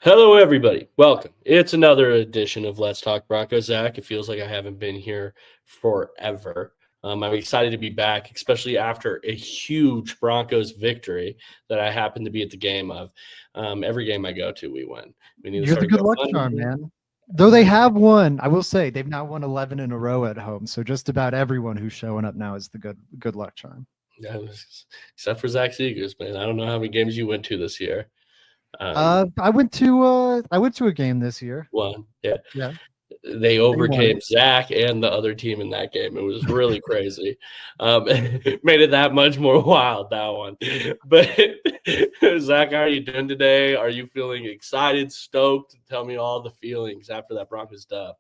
Hello, everybody. Welcome. It's another edition of Let's Talk Broncos. Zach, it feels like I haven't been here forever. I'm excited to be back, especially after a huge Broncos victory that I happened to be at the game of. Every game I go to, we win. We need to You're the start good luck charm, man. Though they have won, I will say they've now won 11 in a row at home. So just about everyone who's showing up now is the good luck charm. Yeah, except for Zach Seegers, man. I don't know how many games you went to this year. I went to a game this year. One, yeah. Yeah. They overcame Zach and the other team in that game. It was really crazy. It made it that much more wild, that one. But Zach, how are you doing today? Are you feeling excited, stoked? Tell me all the feelings after that Broncos dub.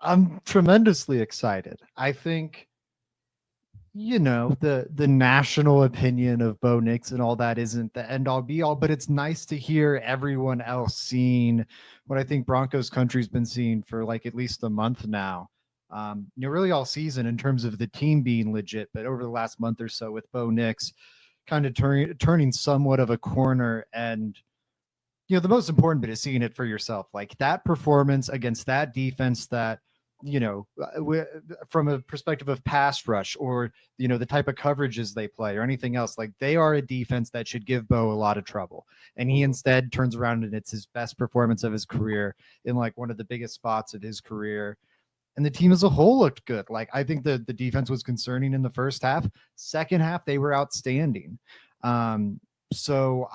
I'm tremendously excited. I think the national opinion of Bo Nix and all that isn't the end all be all, but it's nice to hear everyone else seeing what I think Broncos country's been seeing for like at least a month now. Really all season in terms of the team being legit, but over the last month or so with Bo Nix kind of turning somewhat of a corner. And the most important bit is seeing it for yourself, like that performance against that defense that from a perspective of pass rush or the type of coverages they play or anything else, like they are a defense that should give Bo a lot of trouble, and he instead turns around and it's his best performance of his career in like one of the biggest spots of his career. And the team as a whole looked good. Like I think the defense was concerning in the first half. Second half they were outstanding. So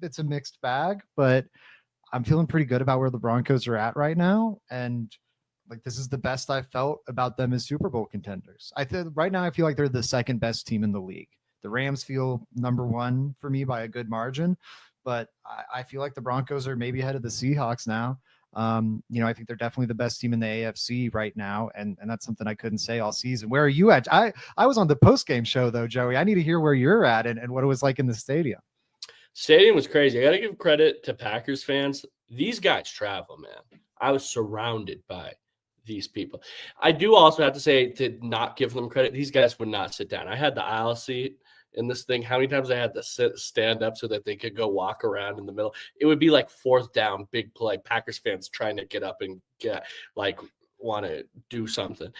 it's a mixed bag, but I'm feeling pretty good about where the Broncos are at right now. And like, this is the best I've felt about them as Super Bowl contenders. I think right now I feel like they're the second best team in the league. The Rams feel number one for me by a good margin, but I feel like the Broncos are maybe ahead of the Seahawks now. I think they're definitely the best team in the AFC right now. And that's something I couldn't say all season. Where are you at? I was on the post-game show though, Joey. I need to hear where you're at and what it was like in the stadium. Stadium was crazy. I got to give credit to Packers fans. These guys travel, man. I was surrounded by these people. I do also have to say, to not give them credit, these guys would not sit down. I had the aisle seat in this thing. How many times I had to stand up so that they could go walk around in the middle? It would be like fourth down, big play. Packers fans trying to get up and want to do something.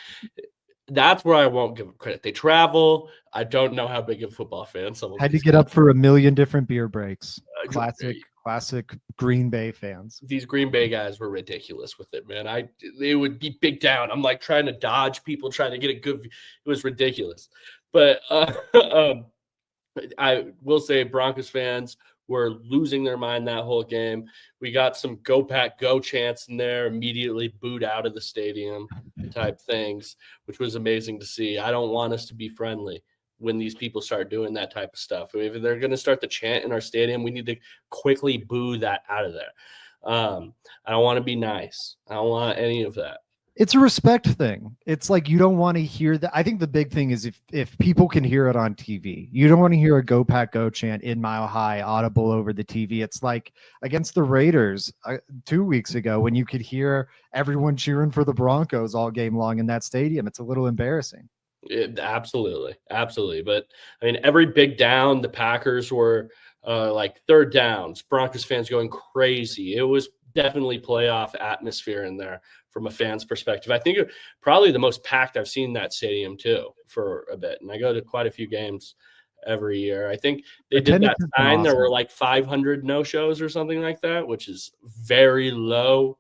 That's where I won't give them credit. They travel. I don't know how big of a football fan some of had to get up for a million different beer breaks. Classic Green Bay fans. These Green Bay guys were ridiculous with it, man. They would be big down. I'm like trying to dodge people, trying to get a good view. It was ridiculous. But I will say Broncos fans were losing their mind that whole game. We got some "Go Pack Go" chants in there, immediately booed out of the stadium type things, which was amazing to see. I don't want us to be friendly when these people start doing that type of stuff. If they're going to start the chant in our stadium, we need to quickly boo that out of there. I don't want to be nice. I don't want any of that. It's a respect thing. It's like you don't want to hear that. I think the big thing is if people can hear it on TV, you don't want to hear a "Go Pack Go" chant in Mile High audible over the TV. It's like against the Raiders 2 weeks ago when you could hear everyone cheering for the Broncos all game long in that stadium. It's a little embarrassing. Absolutely. But I mean, every big down, the Packers were like third downs, Broncos fans going crazy. It was definitely playoff atmosphere in there from a fan's perspective. I think probably the most packed I've seen that stadium too for a bit. And I go to quite a few games every year. I think they did that sign. Awesome. There were like 500 no-shows or something like that, which is very low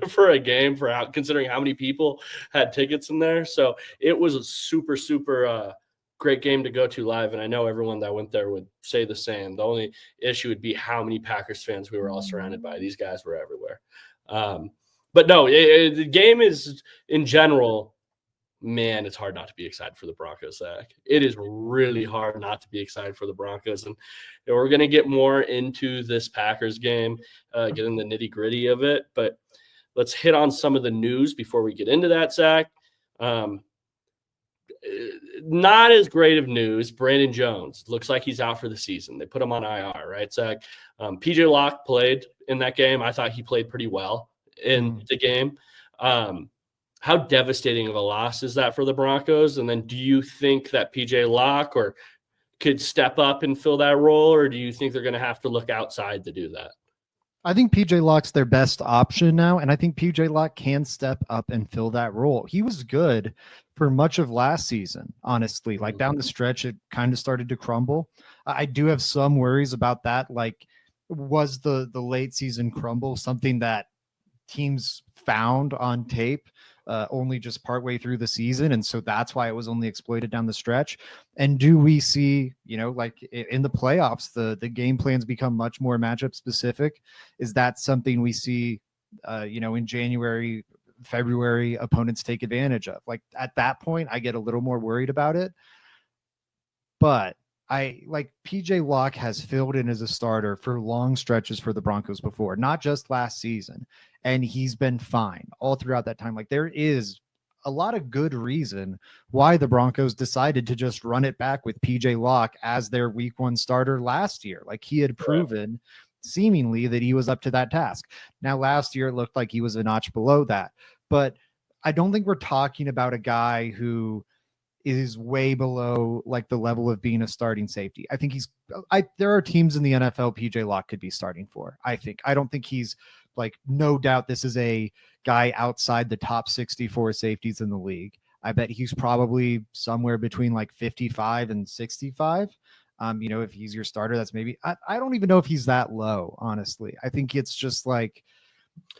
for a game considering how many people had tickets in there. So it was a super, super great game to go to live. And I know everyone that went there would say the same. The only issue would be how many Packers fans we were all surrounded by. These guys were everywhere. But no, the game is in general, man, it's hard not to be excited for the Broncos, Zach. It is really hard not to be excited for the Broncos. And we're going to get more into this Packers game, get in the nitty-gritty of it. But let's hit on some of the news before we get into that, Zach. Not as great of news. Brandon Jones looks like he's out for the season. They put him on IR, right, Zach? PJ Locke played in that game. I thought he played pretty well in the game. How devastating of a loss is that for the Broncos? And then do you think that PJ Locke could step up and fill that role, or do you think they're going to have to look outside to do that? I think PJ Locke's their best option now, and I think PJ Locke can step up and fill that role. He was good for much of last season, honestly. Like down the stretch, it kind of started to crumble. I do have some worries about that. Like, was the late season crumble something that teams found on tape only just partway through the season, and so that's why it was only exploited down the stretch? And do we see, like in the playoffs, the game plans become much more matchup specific? Is that something we see in January, February, opponents take advantage of? Like at that point I get a little more worried about it. But I like PJ Locke has filled in as a starter for long stretches for the Broncos before, not just last season. And he's been fine all throughout that time. Like there is a lot of good reason why the Broncos decided to just run it back with PJ Locke as their week 1 starter last year. Like he had proven seemingly that he was up to that task. Now, last year, it looked like he was a notch below that, but I don't think we're talking about a guy who is way below like the level of being a starting safety. I think there are teams in the NFL PJ Locke could be starting for. I don't think he's like, no doubt this is a guy outside the top 64 safeties in the league. I bet he's probably somewhere between like 55 and 65. If he's your starter, that's maybe, I don't even know if he's that low, honestly. I think it's just like,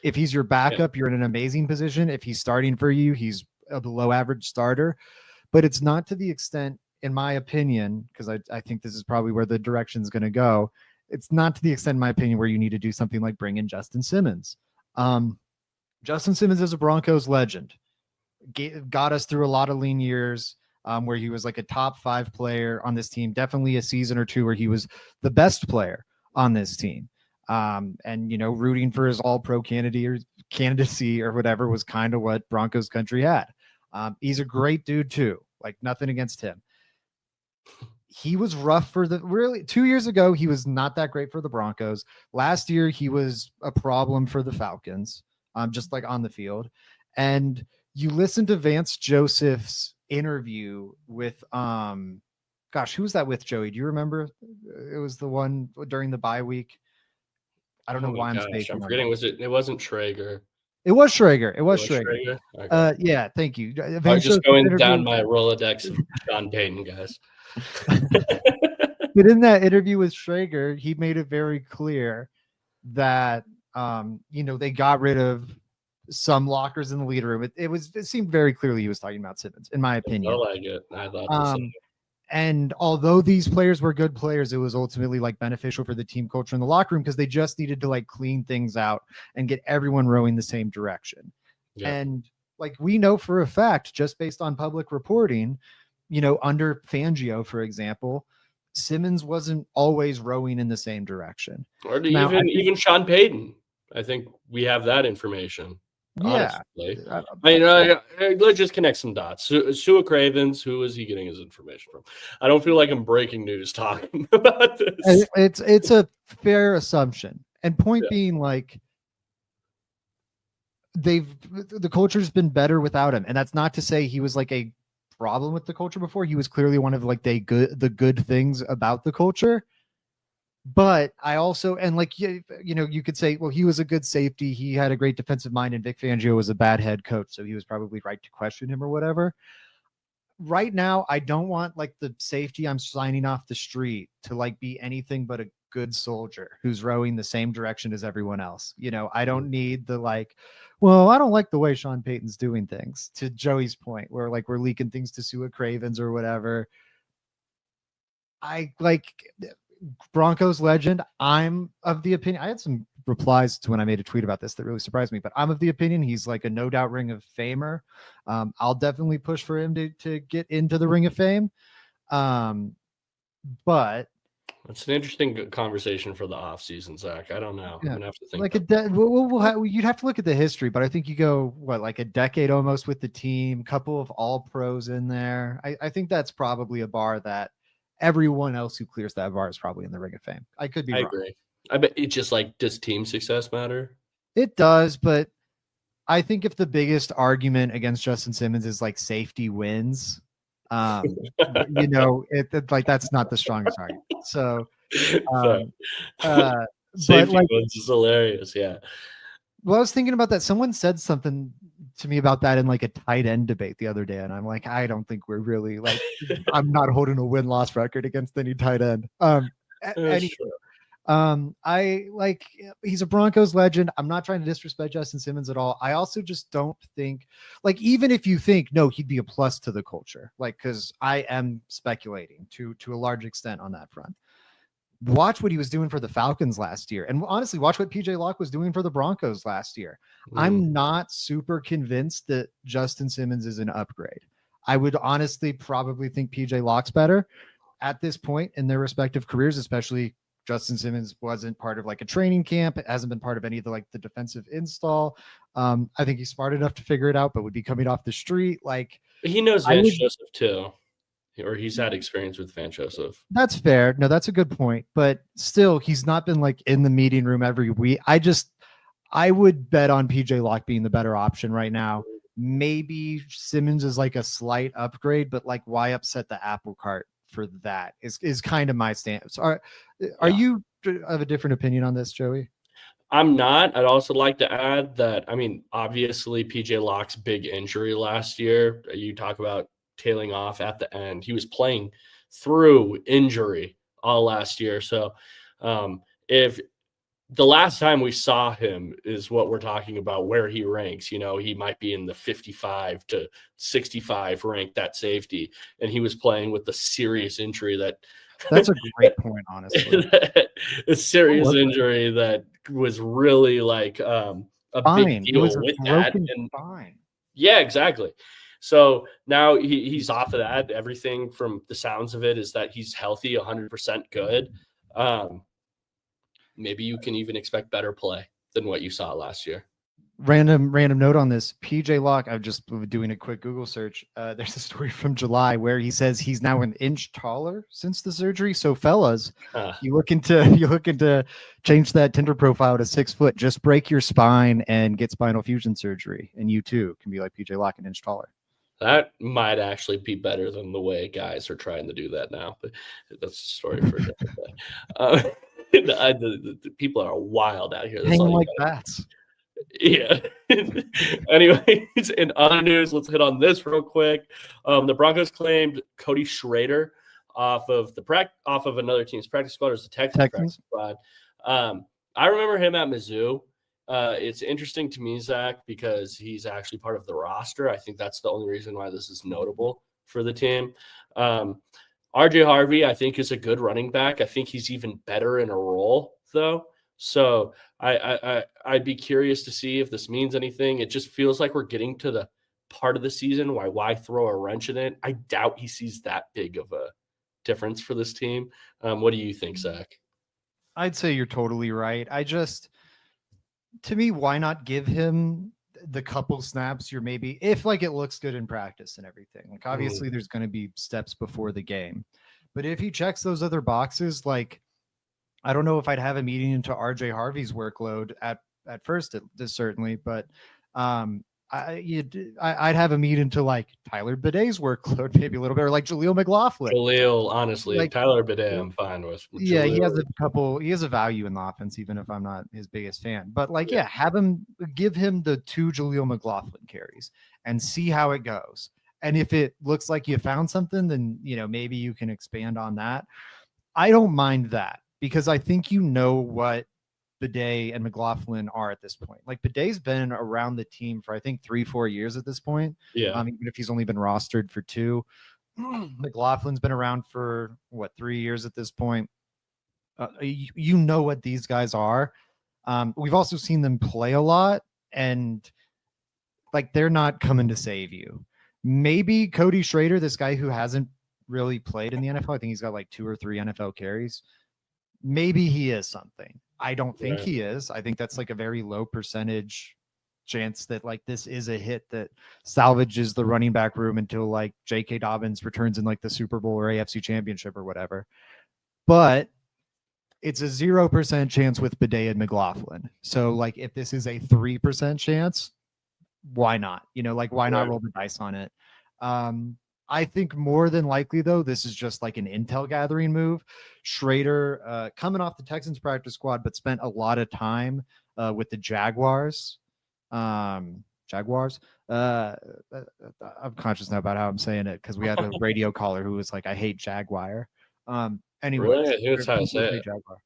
if he's your backup, you're in an amazing position. If he's starting for you, he's a below average starter. But it's not to the extent, in my opinion, because I think this is probably where the direction is going to go. It's not to the extent, in my opinion, where you need to do something like bring in Justin Simmons. Justin Simmons is a Broncos legend. Got us through a lot of lean years where he was like a top 5 player on this team. Definitely a season or two where he was the best player on this team. And rooting for his all-pro candidacy or whatever was kind of what Broncos country had. He's a great dude too. Like nothing against him. He was rough for 2 years ago. He was not that great for the Broncos. Last year, he was a problem for the Falcons, just like on the field. And you listen to Vance Joseph's interview with, who was that with, Joey? Do you remember? It was the one during the bye week. I don't know why I'm spacing. I'm forgetting. It wasn't Traeger. It was Schrager. It was Schrager. Okay. Yeah, thank you. I was just going down my Rolodex of Sean Payton guys. But in that interview with Schrager, he made it very clear that they got rid of some lockers in the leader room. It seemed very clearly he was talking about Simmons, in my opinion. I like it. I thought the same. And although these players were good players, it was ultimately like beneficial for the team culture in the locker room because they just needed to like clean things out and get everyone rowing the same direction. Yeah. And like we know for a fact, just based on public reporting, under Fangio, for example, Simmons wasn't always rowing in the same direction. Or even Sean Payton. I think we have that information. Yeah, let's just connect some dots. Sua Cravens, who is he getting his information from? I don't feel like I'm breaking news talking about this. It's a fair assumption, and point being, like the culture's been better without him, and that's not to say he was like a problem with the culture before. He was clearly one of like the good things about the culture. But I also, and like, you could say, well, he was a good safety. He had a great defensive mind, and Vic Fangio was a bad head coach. So he was probably right to question him or whatever. Right now, I don't want like the safety I'm signing off the street to like be anything but a good soldier who's rowing the same direction as everyone else. I don't need the like, well, I don't like the way Sean Payton's doing things, to Joey's point, where like we're leaking things to Sua Cravens or whatever. I like Broncos legend. I'm of the opinion, I had some replies to when I made a tweet about this that really surprised me, but I'm of the opinion he's like a no doubt Ring of Famer. I'll definitely push for him to get into the Ring of Fame. But it's an interesting conversation for the off season, Zach. I don't know. Yeah. I'm gonna have to think. Like you'd have to look at the history, but I think you go like a decade almost with the team, couple of all pros in there. I think that's probably a bar that everyone else who clears that bar is probably in the Ring of Fame. I could be wrong. I agree. I bet it's just like, does team success matter? It does, but I think if the biggest argument against Justin Simmons is like safety wins, it's like that's not the strongest argument. So, Safety ones is hilarious. Yeah. Well, I was thinking about that. Someone said something to me about that in like a tight end debate the other day, and I'm like, I don't think we're really like. I'm not holding a win-loss record against any tight end. That's true. I like he's a Broncos legend. I'm not trying to disrespect Justin Simmons at all. I also just don't think like even if you think no, he'd be a plus to the culture, like because I am speculating to a large extent on that front. Watch what he was doing for the Falcons last year. And honestly, watch what PJ Locke was doing for the Broncos last year. I'm not super convinced that Justin Simmons is an upgrade. I would honestly probably think PJ Locke's better at this point in their respective careers, especially Justin Simmons wasn't part of like a training camp. It hasn't been part of any of the like the defensive install. I think he's smart enough to figure it out, but would be coming off the street. Like he knows Vance Joseph too. Or he's had experience with Van Joseph. That's fair. No, that's a good point. But still, he's not been like in the meeting room every week. I would bet on PJ Locke being the better option right now. Maybe Simmons is like a slight upgrade, but like why upset the apple cart for that is kind of my stance. Are you of a different opinion on this, Joey? I'm not. I'd also like to add that, I mean, obviously PJ Locke's big injury last year, you talk about tailing off at the end. He was playing through injury all last year. So if the last time we saw him is what we're talking about, where he ranks, he might be in the 55 to 65 rank, that safety. And he was playing with the serious injury that's a great point, honestly. A serious injury that was really like a big deal with that. And fine. Yeah, exactly. So now he's off of that. Everything from the sounds of it is that he's healthy, 100% good. Maybe you can even expect better play than what you saw last year. Random note on this. PJ Locke, I'm just doing a quick Google search. There's a story from July where he says he's now an inch taller since the surgery. So fellas, you looking to change that Tinder profile to 6 foot, just break your spine and get spinal fusion surgery. And you too can be like PJ Locke, an inch taller. That might actually be better than the way guys are trying to do that now, but that's a story for a different day. The people are wild out here. Hanging like bats. Yeah. Anyways, in other news, let's hit on this real quick. The Broncos claimed Cody Schrader off of another team's practice squad. It was the Texans practice squad. I remember him at Mizzou. It's interesting to me, Zach, because he's actually part of the roster. I think that's the only reason why this is notable for the team. RJ Harvey, I think, is a good running back. I think he's even better in a role, though. So I'd be curious to see if this means anything. It just feels like we're getting to the part of the season why throw a wrench in it. I doubt he sees that big of a difference for this team. What do you think, Zach? I'd say you're totally right. To me, why not give him the couple snaps you're maybe if like it looks good in practice and everything. Like obviously there's going to be steps before the game. But if he checks those other boxes, like I don't know if I'd have him eating into RJ Harvey's workload at first, certainly, but I'd have him eat into like Tyler Baday's workload maybe a little bit, or like Jaleel McLaughlin. Honestly, like Tyler Biday, I'm fine with. Yeah, he has a value in the offense, even if I'm not his biggest fan. But like, give him the 2 Jaleel McLaughlin carries and see how it goes. And if it looks like you found something, then maybe you can expand on that. I don't mind that because I think what Biday and McLaughlin are at this point. Like Biday's been around the team for I think 3-4 years at this point. Yeah. Even if he's only been rostered for 2. McLaughlin's been around for 3 years at this point. You know what these guys are. We've also seen them play a lot, and like they're not coming to save you. Maybe Cody Schrader, this guy who hasn't really played in the NFL, I think he's got like 2 or 3 NFL carries. Maybe he is something. I don't think he is. I think that's like a very low percentage chance that like this is a hit that salvages the running back room until like J.K. Dobbins returns in like the Super Bowl or AFC Championship or whatever. But it's a 0% chance with Biday and McLaughlin. So like if this is a 3% chance, why not? Why not roll the dice on it? I think more than likely, though, this is just like an intel gathering move. Schrader, coming off the Texans practice squad, but spent a lot of time with the Jaguars. Jaguars. I'm conscious now about how I'm saying it because we had a radio caller who was like, "I hate Jaguar." Anyways, Really? I think that's how I say it. Jaguar.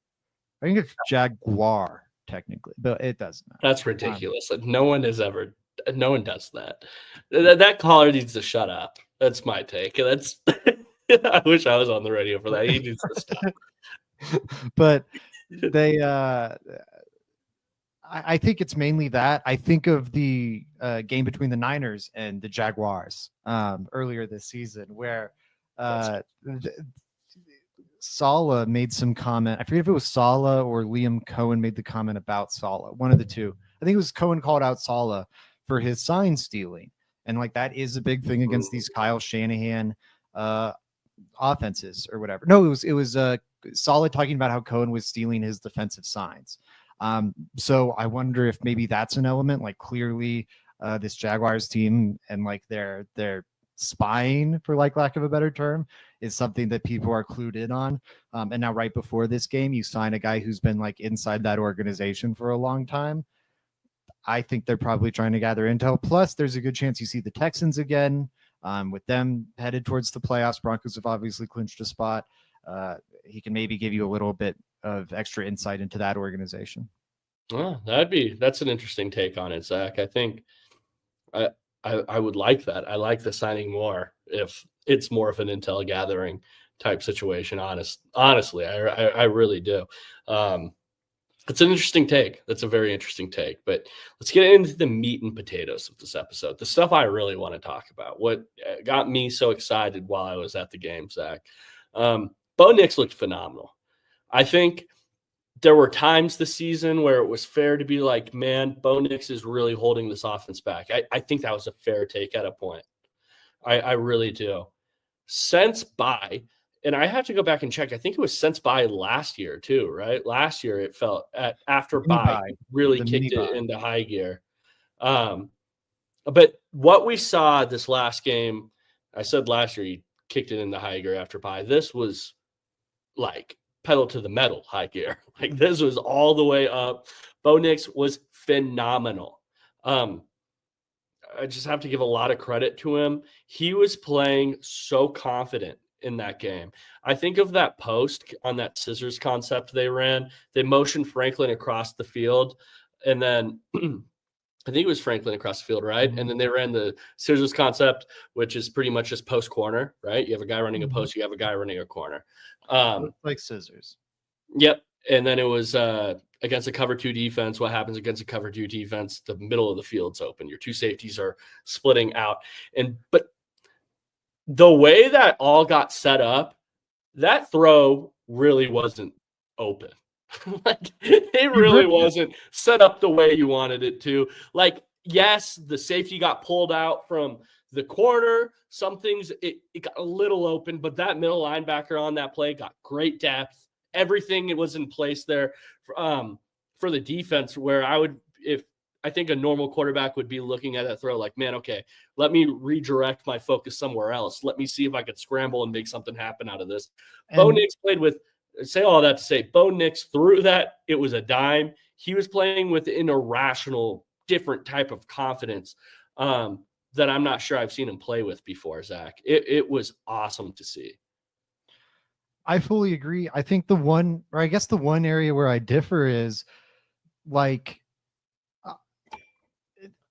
I think it's Jaguar technically, but it doesn't matter. That's ridiculous. No one does that. That caller needs to shut up. That's my take. That's I wish I was on the radio for that. He needs to stop. But they I think it's mainly that. I think of the game between the Niners and the Jaguars earlier this season where Saleh made some comment. I forget if it was Saleh or Liam Cohen made the comment about Saleh. One of the two. I think it was Cohen called out Saleh for his sign stealing. And like that is a big thing against these Kyle Shanahan offenses or whatever. No, it was Saleh talking about how Cohen was stealing his defensive signs. So I wonder if maybe that's an element. Like clearly this Jaguars team and like their spying, for like lack of a better term, is something that people are clued in on. And now right before this game, you sign a guy who's been like inside that organization for a long time. I think they're probably trying to gather intel. Plus, there's a good chance you see the Texans again. With them headed towards the playoffs, Broncos have obviously clinched a spot. He can maybe give you a little bit of extra insight into that organization. Well, that's an interesting take on it, Zach. I think I would like that. I like the signing more if it's more of an intel gathering type situation. Honestly, I really do. It's an interesting take. That's a very interesting take. But let's get into the meat and potatoes of this episode. The stuff I really want to talk about. What got me so excited while I was at the game, Zach. Bo Nix looked phenomenal. I think there were times this season where it was fair to be like, man, Bo Nix is really holding this offense back. I think that was a fair take at a point. I really do. Since bye, and I have to go back and check. I think it was since bye last year too, right? Last year it felt after bye really kicked it into high gear. But what we saw this last game, I said last year he kicked it into high gear after bye. This was like pedal to the metal high gear. Like this was all the way up. Bo Nix was phenomenal. I just have to give a lot of credit to him. He was playing so confident in that game. I think of that post on that scissors concept they ran. They motioned Franklin across the field, and then I think it was Franklin across the field, right? And then they ran the scissors concept, which is pretty much just post corner, right? You have a guy running a post, you have a guy running a corner. Like scissors. Yep. And then it was against a cover 2 defense. What happens against a cover 2 defense? The middle of the field's open. Your two safeties are splitting out. But the way that all got set up, that throw really wasn't open. Like it really wasn't set up the way you wanted it to. Like, yes, the safety got pulled out from the corner. Some things it got a little open, but that middle linebacker on that play got great depth. Everything it was in place there for the defense, where I think a normal quarterback would be looking at that throw like, man, okay, let me redirect my focus somewhere else. Let me see if I could scramble and make something happen out of this. Bo Nix played with, say all that to say, Bo Nix threw that. It was a dime. He was playing with an irrational, different type of confidence that I'm not sure I've seen him play with before, Zach. It was awesome to see. I fully agree. I think the one area where I differ is like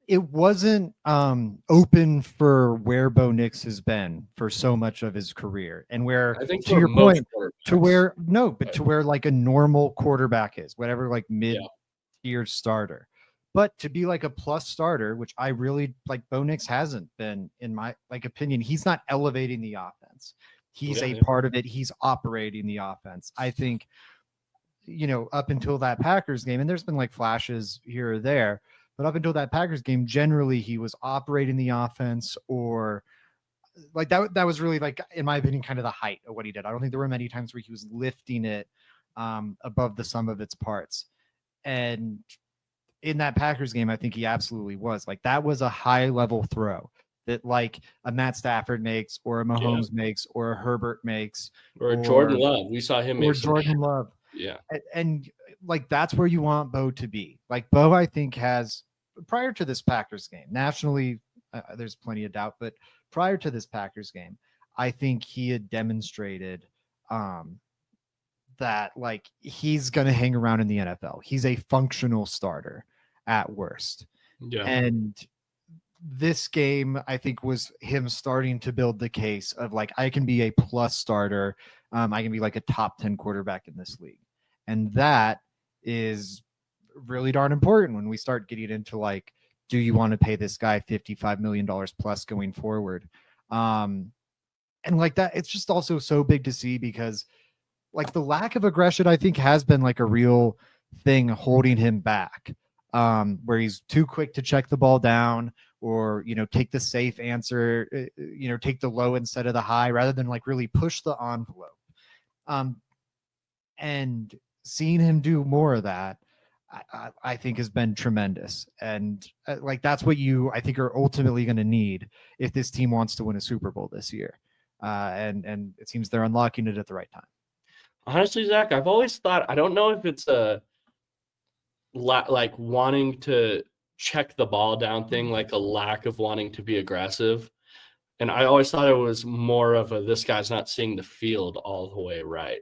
it wasn't open for where Bo Nix has been for so much of his career, and where I think to your point, to where like a normal quarterback is, whatever, like mid-tier starter. But to be like a plus starter, which I really like, Bo Nix hasn't been, in my opinion. He's not elevating the offense. He's a part of it. He's operating the offense. I think, up until that Packers game, and there's been like flashes here or there, but up until that Packers game, generally he was operating the offense, or like that was really, like, in my opinion, kind of the height of what he did. I don't think there were many times where he was lifting it above the sum of its parts. And in that Packers game, I think he absolutely was. Like, that was a high level throw. that like a Matt Stafford makes or a Yeah. Mahomes makes or a Herbert makes Or Jordan Love. We saw him or make some. Jordan Love. Yeah. And like that's where you want Bo to be. Like Bo, I think, has prior to this Packers game, nationally, there's plenty of doubt, but prior to this Packers game, I think he had demonstrated that like he's going to hang around in the NFL. He's a functional starter at worst. Yeah. And this game, I think, was him starting to build the case of like, I can be a plus starter. I can be like a top 10 quarterback in this league. And that is really darn important when we start getting into like, do you want to pay this guy $55 million plus going forward? And like that, it's just also so big to see because like the lack of aggression, I think, has been like a real thing holding him back, where he's too quick to check the ball down or, you know, take the safe answer, you know, take the low instead of the high rather than like really push the envelope. And seeing him do more of that, I think has been tremendous. And like, that's what you, I think, are ultimately going to need if this team wants to win a Super Bowl this year. And it seems they're unlocking it at the right time. Honestly, Zach, I've always thought, I don't know if it's like wanting to check the ball down thing, like a lack of wanting to be aggressive. And I always thought it was more of this guy's not seeing the field all the way right.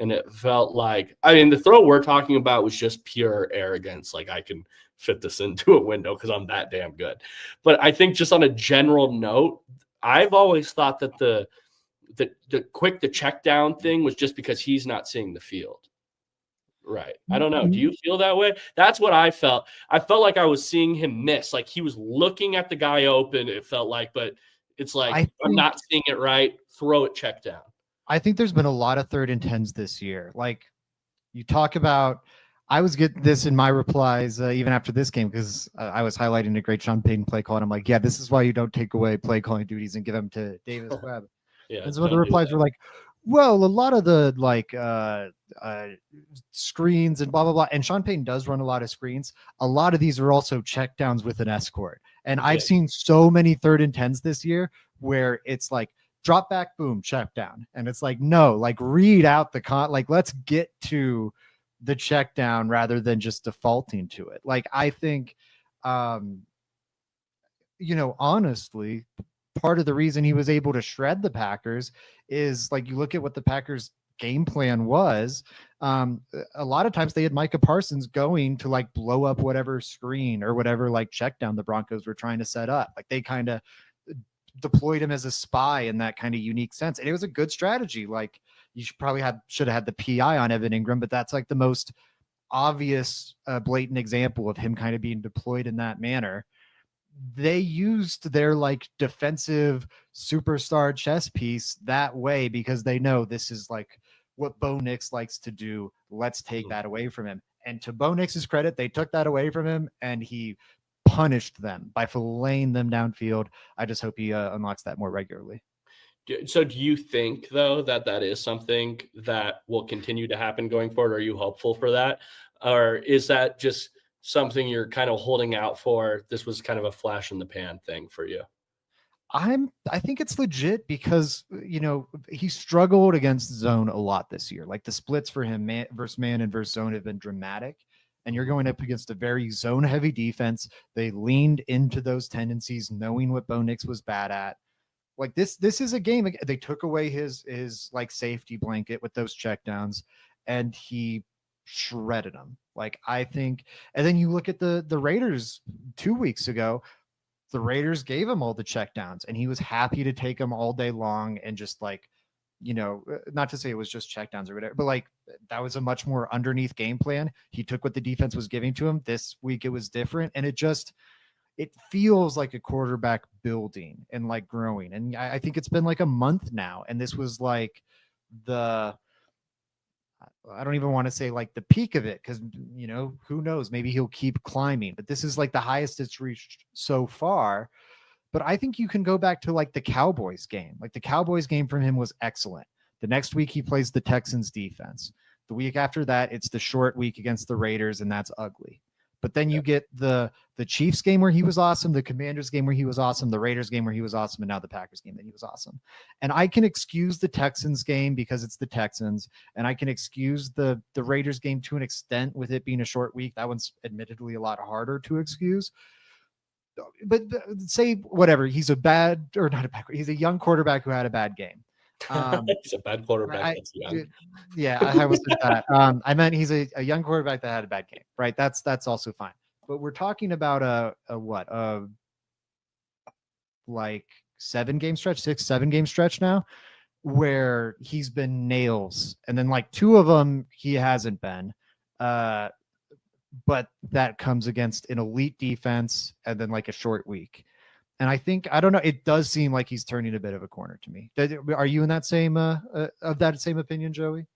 And it felt like, I mean, the throw we're talking about was just pure arrogance. Like, I can fit this into a window because I'm that damn good. But I think just on a general note, I've always thought that the check down thing was just because he's not seeing the field. Right. I don't know. Do you feel that way? That's what I felt. I felt like I was seeing him miss. Like he was looking at the guy open, it felt like, but it's like, I'm not seeing it right. Throw it check down. I think there's been a lot of 3rd and 10s this year. Like you talk about, I was getting this in my replies even after this game because I was highlighting a great Sean Payton play call. And I'm like, yeah, this is why you don't take away play calling duties and give them to Davis Webb. Yeah, and some of the replies were like, well, a lot of the like screens and blah, blah, blah. And Sean Payton does run a lot of screens. A lot of these are also check downs with an escort. And I've seen so many 3rd and 10s this year where it's like drop back, boom, check down. And it's like, no, like read out the like, let's get to the check down rather than just defaulting to it. Like, I think, you know, honestly, part of the reason he was able to shred the Packers is like, you look at what the Packers game plan was. A lot of times they had Micah Parsons going to like blow up whatever screen or whatever like check down the Broncos were trying to set up. Like they kind of deployed him as a spy in that kind of unique sense. And it was a good strategy. Like you should have had the PI on Evan Ingram, but that's like the most obvious, blatant example of him kind of being deployed in that manner. They used their like defensive superstar chess piece that way because they know this is like what Bo Nix likes to do. Let's take that away from him. And to Bo Nix's credit, they took that away from him and he punished them by filleting them downfield. I just hope he unlocks that more regularly. So do you think, though, that is something that will continue to happen going forward? Are you hopeful for that? Or is that just something you're kind of holding out for? This was kind of a flash in the pan thing for you. I think it's legit because, you know, he struggled against zone a lot this year. Like the splits for him, man versus man and versus zone, have been dramatic. And you're going up against a very zone heavy defense. They leaned into those tendencies, knowing what Bo Nix was bad at. Like this is a game. They took away his like safety blanket with those checkdowns, and he shredded them. Like I think, and then you look at the Raiders 2 weeks ago. The Raiders gave him all the checkdowns, and he was happy to take them all day long and just like, you know, not to say it was just checkdowns or whatever, but like that was a much more underneath game plan. He took what the defense was giving to him. This week it was different, and it feels like a quarterback building and like growing. And I think it's been like a month now. And this was like I don't even want to say like the peak of it, because, you know, who knows, maybe he'll keep climbing, but this is like the highest it's reached so far. But I think you can go back to like the Cowboys game. Like the Cowboys game from him was excellent. The next week he plays the Texans defense. The week after that, it's the short week against the Raiders, and that's ugly. But then you get the Chiefs game where he was awesome, the Commanders game where he was awesome, the Raiders game where he was awesome, and now the Packers game that he was awesome. And I can excuse the Texans game because it's the Texans, and I can excuse the Raiders game to an extent with it being a short week. That one's admittedly a lot harder to excuse. But say whatever, he's a young quarterback who had a bad game. He's a bad quarterback. That's young. Yeah, I was at that. I meant he's a young quarterback that had a bad game, right? That's also fine. But we're talking about a like 7 game stretch now, where he's been nails, and then like 2 of them he hasn't been. But that comes against an elite defense and then like a short week. And I don't know, it does seem like he's turning a bit of a corner to me. Are you in that same opinion, Joey?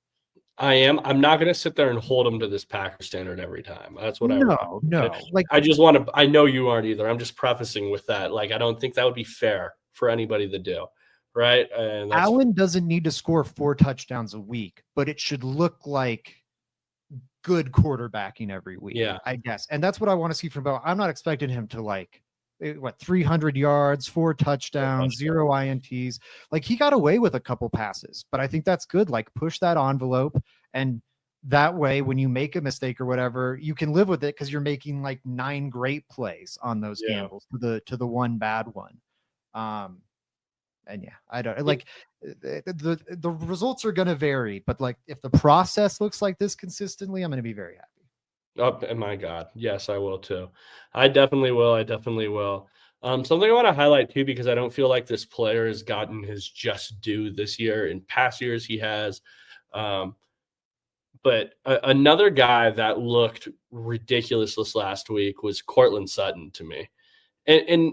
I am. I'm not going to sit there and hold him to this Packer standard every time. That's what No. Like, I know you aren't either. I'm just prefacing with that. Like, I don't think that would be fair for anybody to do. Right. And Allen doesn't need to score 4 touchdowns a week, but it should look like good quarterbacking every week. Yeah, I guess. And that's what I want to see from Bo. I'm not expecting him to 300 yards, 4 touchdowns, 0 INTs. Like, he got away with a couple passes, but I think that's good. Like, push that envelope, and that way when you make a mistake or whatever, you can live with it because you're making like 9 great plays on those gambles to the 1 bad one. And yeah, I don't like the results are going to vary, but like if the process looks like this consistently, I'm going to be very happy. Oh my God. Yes, I will too. I definitely will. Something I want to highlight too, because I don't feel like this player has gotten his just due this year. In past years, he has. But another guy that looked ridiculous this last week was Courtland Sutton to me. And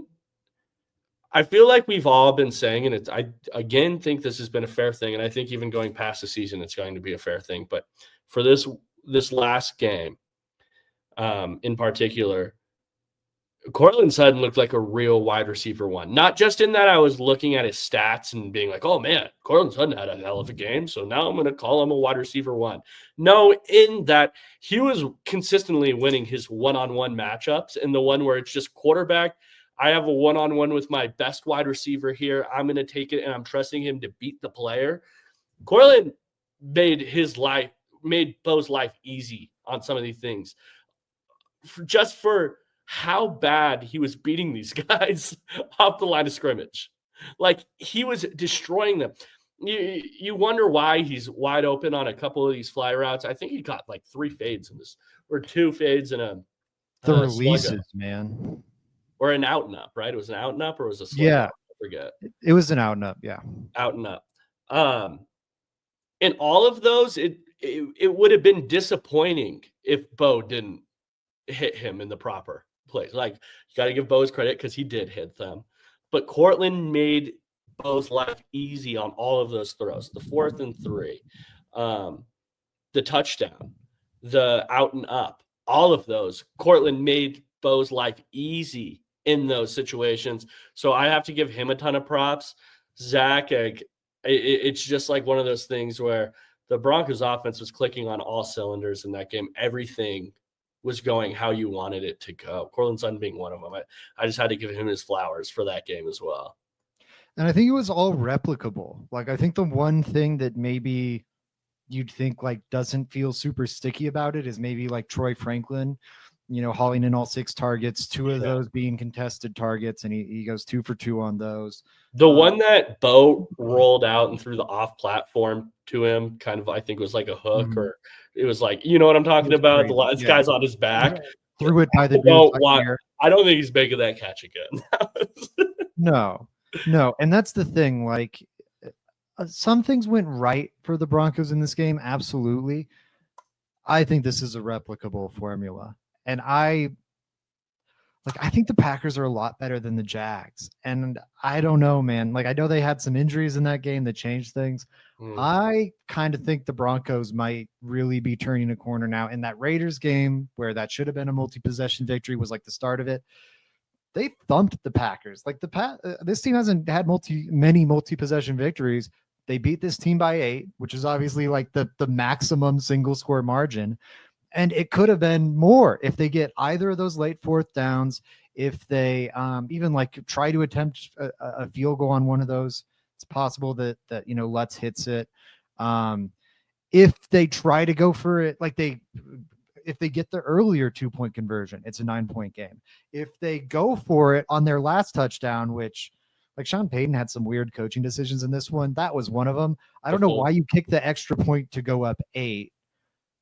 I feel like we've all been saying, and I again think this has been a fair thing, and I think even going past the season, it's going to be a fair thing. But for this last game, in particular, Courtland Sutton looked like a real wide receiver 1. Not just in that I was looking at his stats and being like, oh man, Courtland Sutton had a hell of a game, so now I'm going to call him a wide receiver 1. No, in that he was consistently winning his one-on-one matchups, and the one where it's just quarterback, I have a one-on-one with my best wide receiver here. I'm going to take it, and I'm trusting him to beat the player. Courtland made Bo's life easy on some of these things. Just for how bad he was beating these guys off the line of scrimmage. Like, he was destroying them. You wonder why he's wide open on a couple of these fly routes. I think he got like 3 fades in this, or 2 fades in a releases, man. Or an out and up, right? It was an out and up, or was it a slug? Yeah. I forget. It was an out and up, yeah. Out and up. In all of those, it would have been disappointing if Bo didn't hit him in the proper place. Like, you got to give Bo's credit because he did hit them. But Courtland made Bo's life easy on all of those throws. The 4th and 3, the touchdown, the out and up, all of those. Courtland made Bo's life easy in those situations. So I have to give him a ton of props. Zach, it's just like one of those things where the Broncos offense was clicking on all cylinders in that game. Everything was going how you wanted it to go. Courtland Sutton being one of them. I just had to give him his flowers for that game as well. And I think it was all replicable. Like, I think the one thing that maybe you'd think like doesn't feel super sticky about it is maybe like Troy Franklin, hauling in all 6 targets, 2 of those being contested targets, and he goes 2 for 2 on those. The one that Bo rolled out and threw the off platform to him, kind of, I think was like a hook, or it was like, you know what I'm talking about? This guy's on his back. Threw it by the I don't think he's making that catch again. No. And that's the thing. Like, some things went right for the Broncos in this game. Absolutely. I think this is a replicable formula. And I think the Packers are a lot better than the Jags. And I don't know, man. Like, I know they had some injuries in that game that changed things. I kind of think the Broncos might really be turning a corner now. In that Raiders game, where that should have been a multi-possession victory, was like the start of it. They thumped the Packers. Like, this team hasn't had many multi-possession victories. They beat this team by 8, which is obviously like the maximum single score margin. And it could have been more if they get either of those late fourth downs, if they even like try to attempt a field goal on one of those. It's possible that Lutz hits it. If they try to go for it, if they get the earlier 2-point conversion, it's a 9-point game. If they go for it on their last touchdown, which like Sean Payton had some weird coaching decisions in this one, that was one of them. I don't know why you kick the extra point to go up 8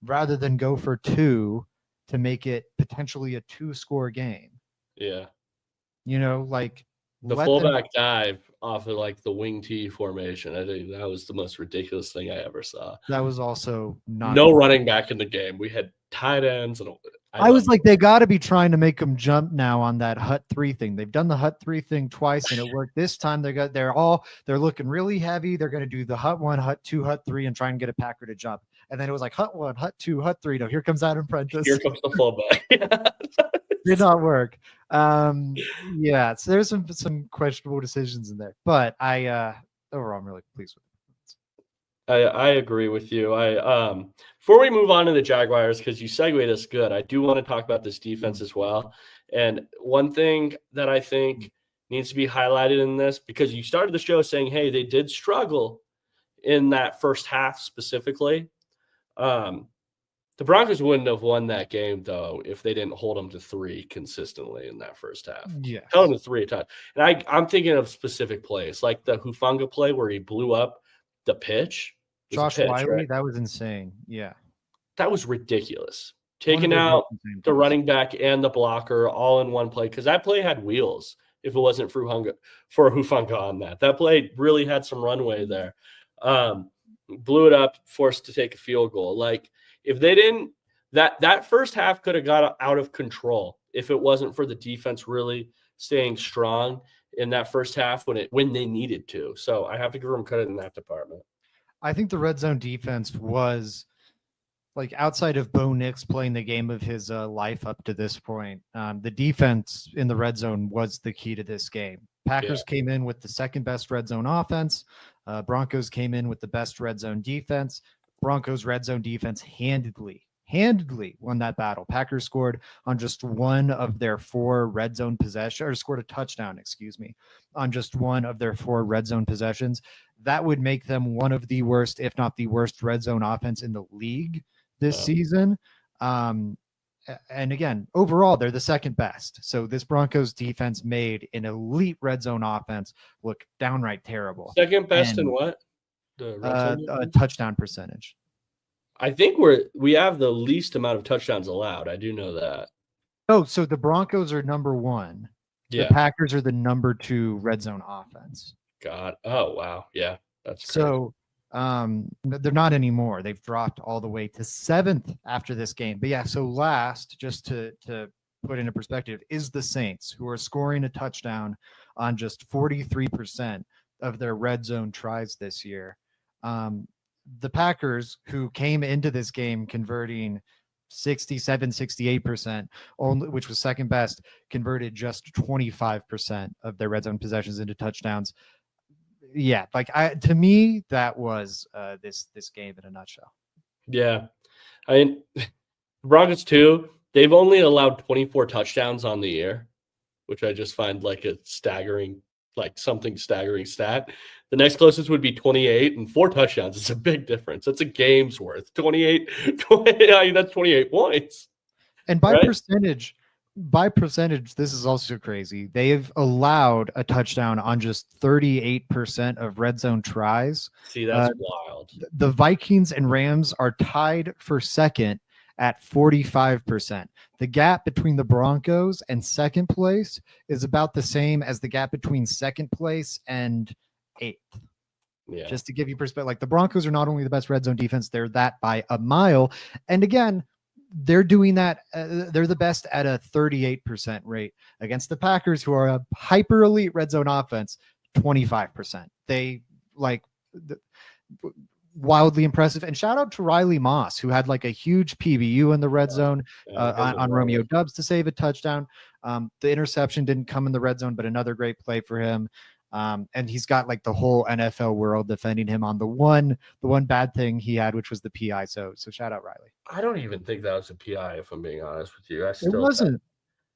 rather than go for 2 to make it potentially a 2-score game. Yeah. The fullback dive off of like the wing T formation. I think that was the most ridiculous thing I ever saw. That was also no running back in the game. We had tight ends, and I was like, they got to be trying to make them jump now on that Hut 3 thing. They've done the Hut 3 thing twice, and it worked. This time they're looking really heavy. They're going to do the Hut 1, Hut 2, Hut 3, and try and get a Packer to jump. And then it was like Hut 1, Hut 2, Hut 3. No, here comes Adam Prentice. Here comes the fullback. Did not work. So there's some questionable decisions in there, but overall I'm really pleased with it. I agree with you. Before we move on to the Jaguars, because you segued us good, I do want to talk about this defense as well. And one thing that I think needs to be highlighted in this, because you started the show saying, hey, they did struggle in that first half specifically. The Broncos wouldn't have won that game, though, if they didn't hold them to 3 consistently in that first half. Yeah. Held them to 3 a time. And I'm thinking of specific plays, like the Hufanga play where he blew up the pitch. Josh Wiley, right? That was insane. Yeah. That was ridiculous. Taking out the running back and the blocker all in one play, because that play had wheels if it wasn't for Hufanga on that. That play really had some runway there. Blew it up, forced to take a field goal. Like, if they didn't, that first half could have got out of control if it wasn't for the defense really staying strong in that first half when they needed to. So I have to give them credit in that department. I think the red zone defense was, like, outside of Bo Nix playing the game of his life up to this point, the defense in the red zone was the key to this game. Packers came in with the second best red zone offense. Broncos came in with the best red zone defense. Broncos red zone defense handedly won that battle. Packers scored on just one of their 4 red zone possessions, or scored a touchdown, on just one of their 4 red zone possessions. That would make them one of the worst, if not the worst, red zone offense in the league this season. And again, overall, they're the second best. So this Broncos defense made an elite red zone offense look downright terrible. Second best in what? Touchdown percentage. I think we have the least amount of touchdowns allowed. I do know that. Oh, so the Broncos are number 1. Yeah. The Packers are the number 2 red zone offense. God. Oh, wow. Yeah. That's crazy. So they're not anymore. They've dropped all the way to 7th after this game. But yeah, so last, just to put into perspective, is the Saints, who are scoring a touchdown on just 43% of their red zone tries this year. The Packers, who came into this game converting 68%, only, which was second best, converted just 25% of their red zone possessions into touchdowns. Yeah, to me, that was this game in a nutshell. Yeah, I mean, Broncos too. They've only allowed 24 touchdowns on the year, which I just find like a staggering stat. The next closest would be 28 and 4 touchdowns. It's a big difference. That's a game's worth. 28, that's 28 points. And by percentage, this is also crazy. They've allowed a touchdown on just 38% of red zone tries. See, that's wild. The Vikings and Rams are tied for second at 45%. The gap between the Broncos and second place is about the same as the gap between second place and 8th. Yeah. Just to give you perspective, like, the Broncos are not only the best red zone defense, they're that by a mile. And again, they're doing that. They're the best at a 38% rate against the Packers, who are a hyper elite red zone offense, 25%. They wildly impressive. And shout out to Riley Moss, who had like a huge PBU in the red zone on Romeo Doubs to save a touchdown. The interception didn't come in the red zone, but another great play for him. And he's got like the whole NFL world defending him on the one bad thing he had, which was the PI. So shout out Riley. I don't even think that was a PI, if I'm being honest with you. It wasn't.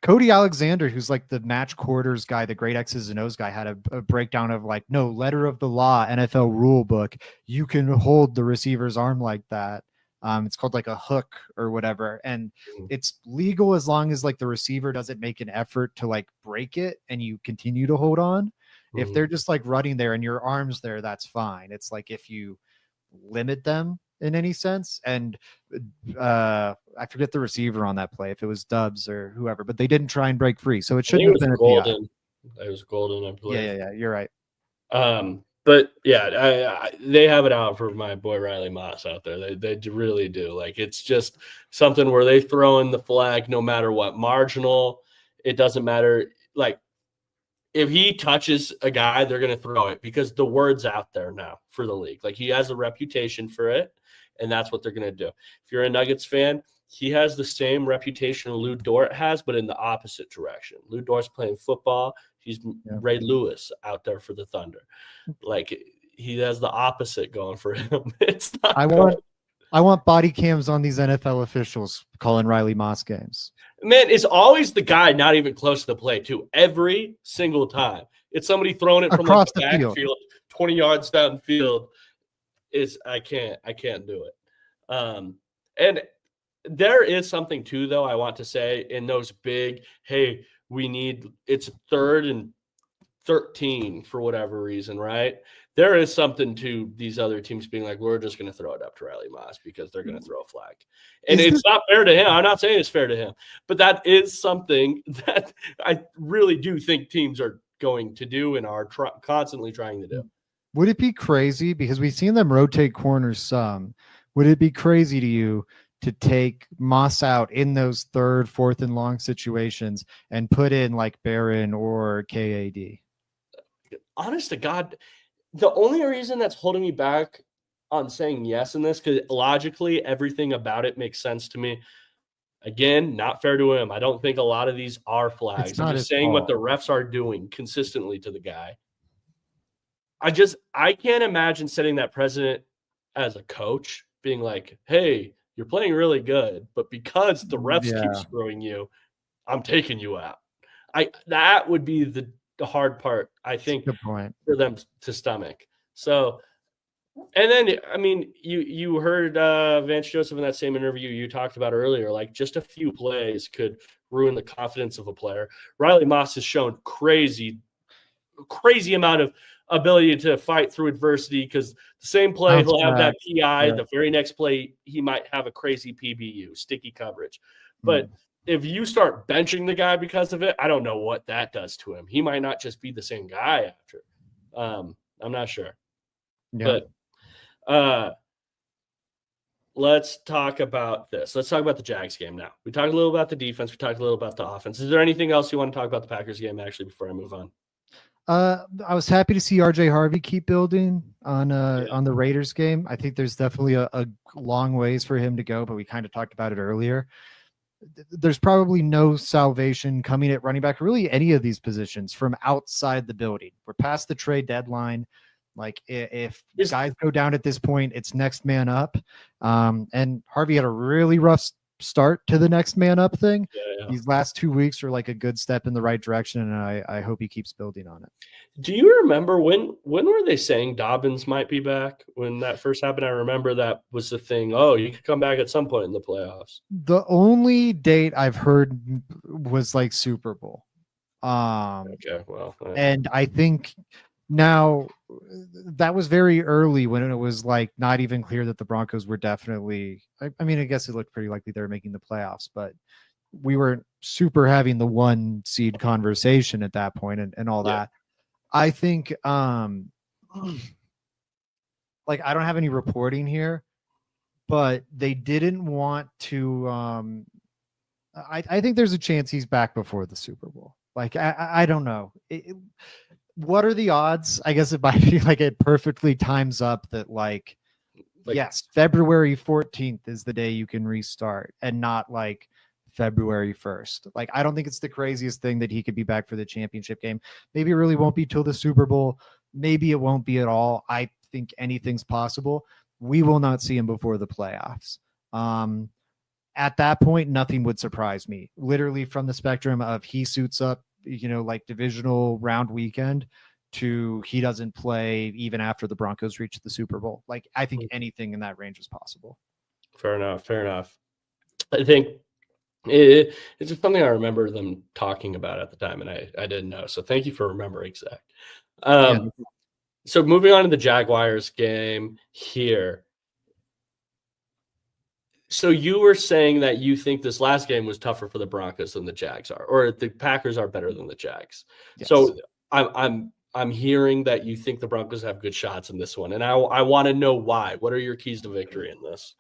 Cody Alexander, who's like the match quarters guy, the great X's and O's guy, had a breakdown of like, no, letter of the law, NFL rule book, you can hold the receiver's arm like that. It's called like a hook or whatever. And it's legal as long as like the receiver doesn't make an effort to like break it and you continue to hold on. If they're just like running there and your arm's there, that's fine. It's like if you limit them in any sense. And I forget the receiver on that play, if it was Dubs or whoever, but they didn't try and break free. So it shouldn't have been golden. It was golden, I believe. Yeah. You're right. But yeah, they have it out for my boy Riley Moss out there. They really do. Like, it's just something where they throw in the flag no matter what. Marginal, it doesn't matter. Like, if he touches a guy, they're going to throw it because the word's out there now for the league. Like, he has a reputation for it, and that's what they're going to do. If you're a Nuggets fan, he has the same reputation Lou Dort has, but in the opposite direction. Lou Dort's playing football. He's Ray Lewis out there for the Thunder. Like, he has the opposite going for him. It's not I want body cams on these NFL officials calling Riley Moss games. Man, it's always the guy not even close to the play, too. Every single time. It's somebody throwing it from across like the backfield, 20 yards downfield. I can't do it. And there is something, too, though, I want to say, in those big, hey, it's 3rd and 13 for whatever reason, right? There is something to these other teams being like, we're just going to throw it up to Riley Moss because they're going to throw a flag. And it's not fair to him. I'm not saying it's fair to him, but that is something that I really do think teams are going to do and are constantly trying to do. Would it be crazy, because we've seen them rotate corners some, would it be crazy to you to take Moss out in those 3rd, 4th and long situations and put in like Barron or KAD? Honest to God, the only reason that's holding me back on saying yes in this, because logically everything about it makes sense to me. Again, not fair to him. I don't think a lot of these are flags. I'm just saying what the refs are doing consistently to the guy. I can't imagine setting that precedent as a coach, being like, hey, you're playing really good, but because the refs keep screwing you, I'm taking you out. That would be the hard part, I think, for them to stomach. So, and then, I mean, you heard Vance Joseph in that same interview you talked about earlier, like just a few plays could ruin the confidence of a player. Riley Moss has shown crazy amount of ability to fight through adversity, because the same play he'll have that PI, the very next play he might have a crazy PBU, sticky coverage. But if you start benching the guy because of it, I don't know what that does to him. He might not just be the same guy after. I'm not sure. Yeah. But let's talk about this. Let's talk about the Jags game now. We talked a little about the defense. We talked a little about the offense. Is there anything else you want to talk about the Packers game, actually, before I move on? I was happy to see RJ Harvey keep building on the Raiders game. I think there's definitely a long ways for him to go, but we kind of talked about it earlier. There's probably no salvation coming at running back, really any of these positions, from outside the building. We're past the trade deadline. Like, if guys go down at this point, it's next man up. And Harvey had a really rough start to the next man up thing. These last 2 weeks are like a good step in the right direction, and I hope he keeps building on it. Do you remember when were they saying Dobbins might be back? When that first happened, I remember that was the thing. Oh, you could come back at some point in the playoffs. The only date I've heard was like Super Bowl. Okay, well, and I think now that was very early when it was like not even clear that the Broncos were definitely. I mean, I guess it looked pretty likely they were making the playoffs, but we weren't super having the 1 seed conversation at that point and all that. I think, like, I don't have any reporting here, but they didn't want to, I think there's a chance he's back before the Super Bowl. Like, I don't know. What are the odds? I guess it might be like it perfectly times up that like yes, February 14th is the day you can restart, and not like February 1st. Like, I don't think it's the craziest thing that he could be back for the championship game. Maybe it really won't be till the Super Bowl. Maybe it won't be at all. I think anything's possible. We will not see him before the playoffs. At that point, nothing would surprise me. Literally from the spectrum of he suits up, like divisional round weekend, to he doesn't play even after the Broncos reach the Super Bowl. Like, I think anything in that range is possible. Fair enough. I think it's just something I remember them talking about at the time, and I didn't know. So thank you for remembering, Zach. So moving on to the Jaguars game here. So you were saying that you think this last game was tougher for the Broncos than the Jags are, or the Packers are better than the Jags. Yes. So I'm hearing that you think the Broncos have good shots in this one, and I want to know why. What are your keys to victory in this?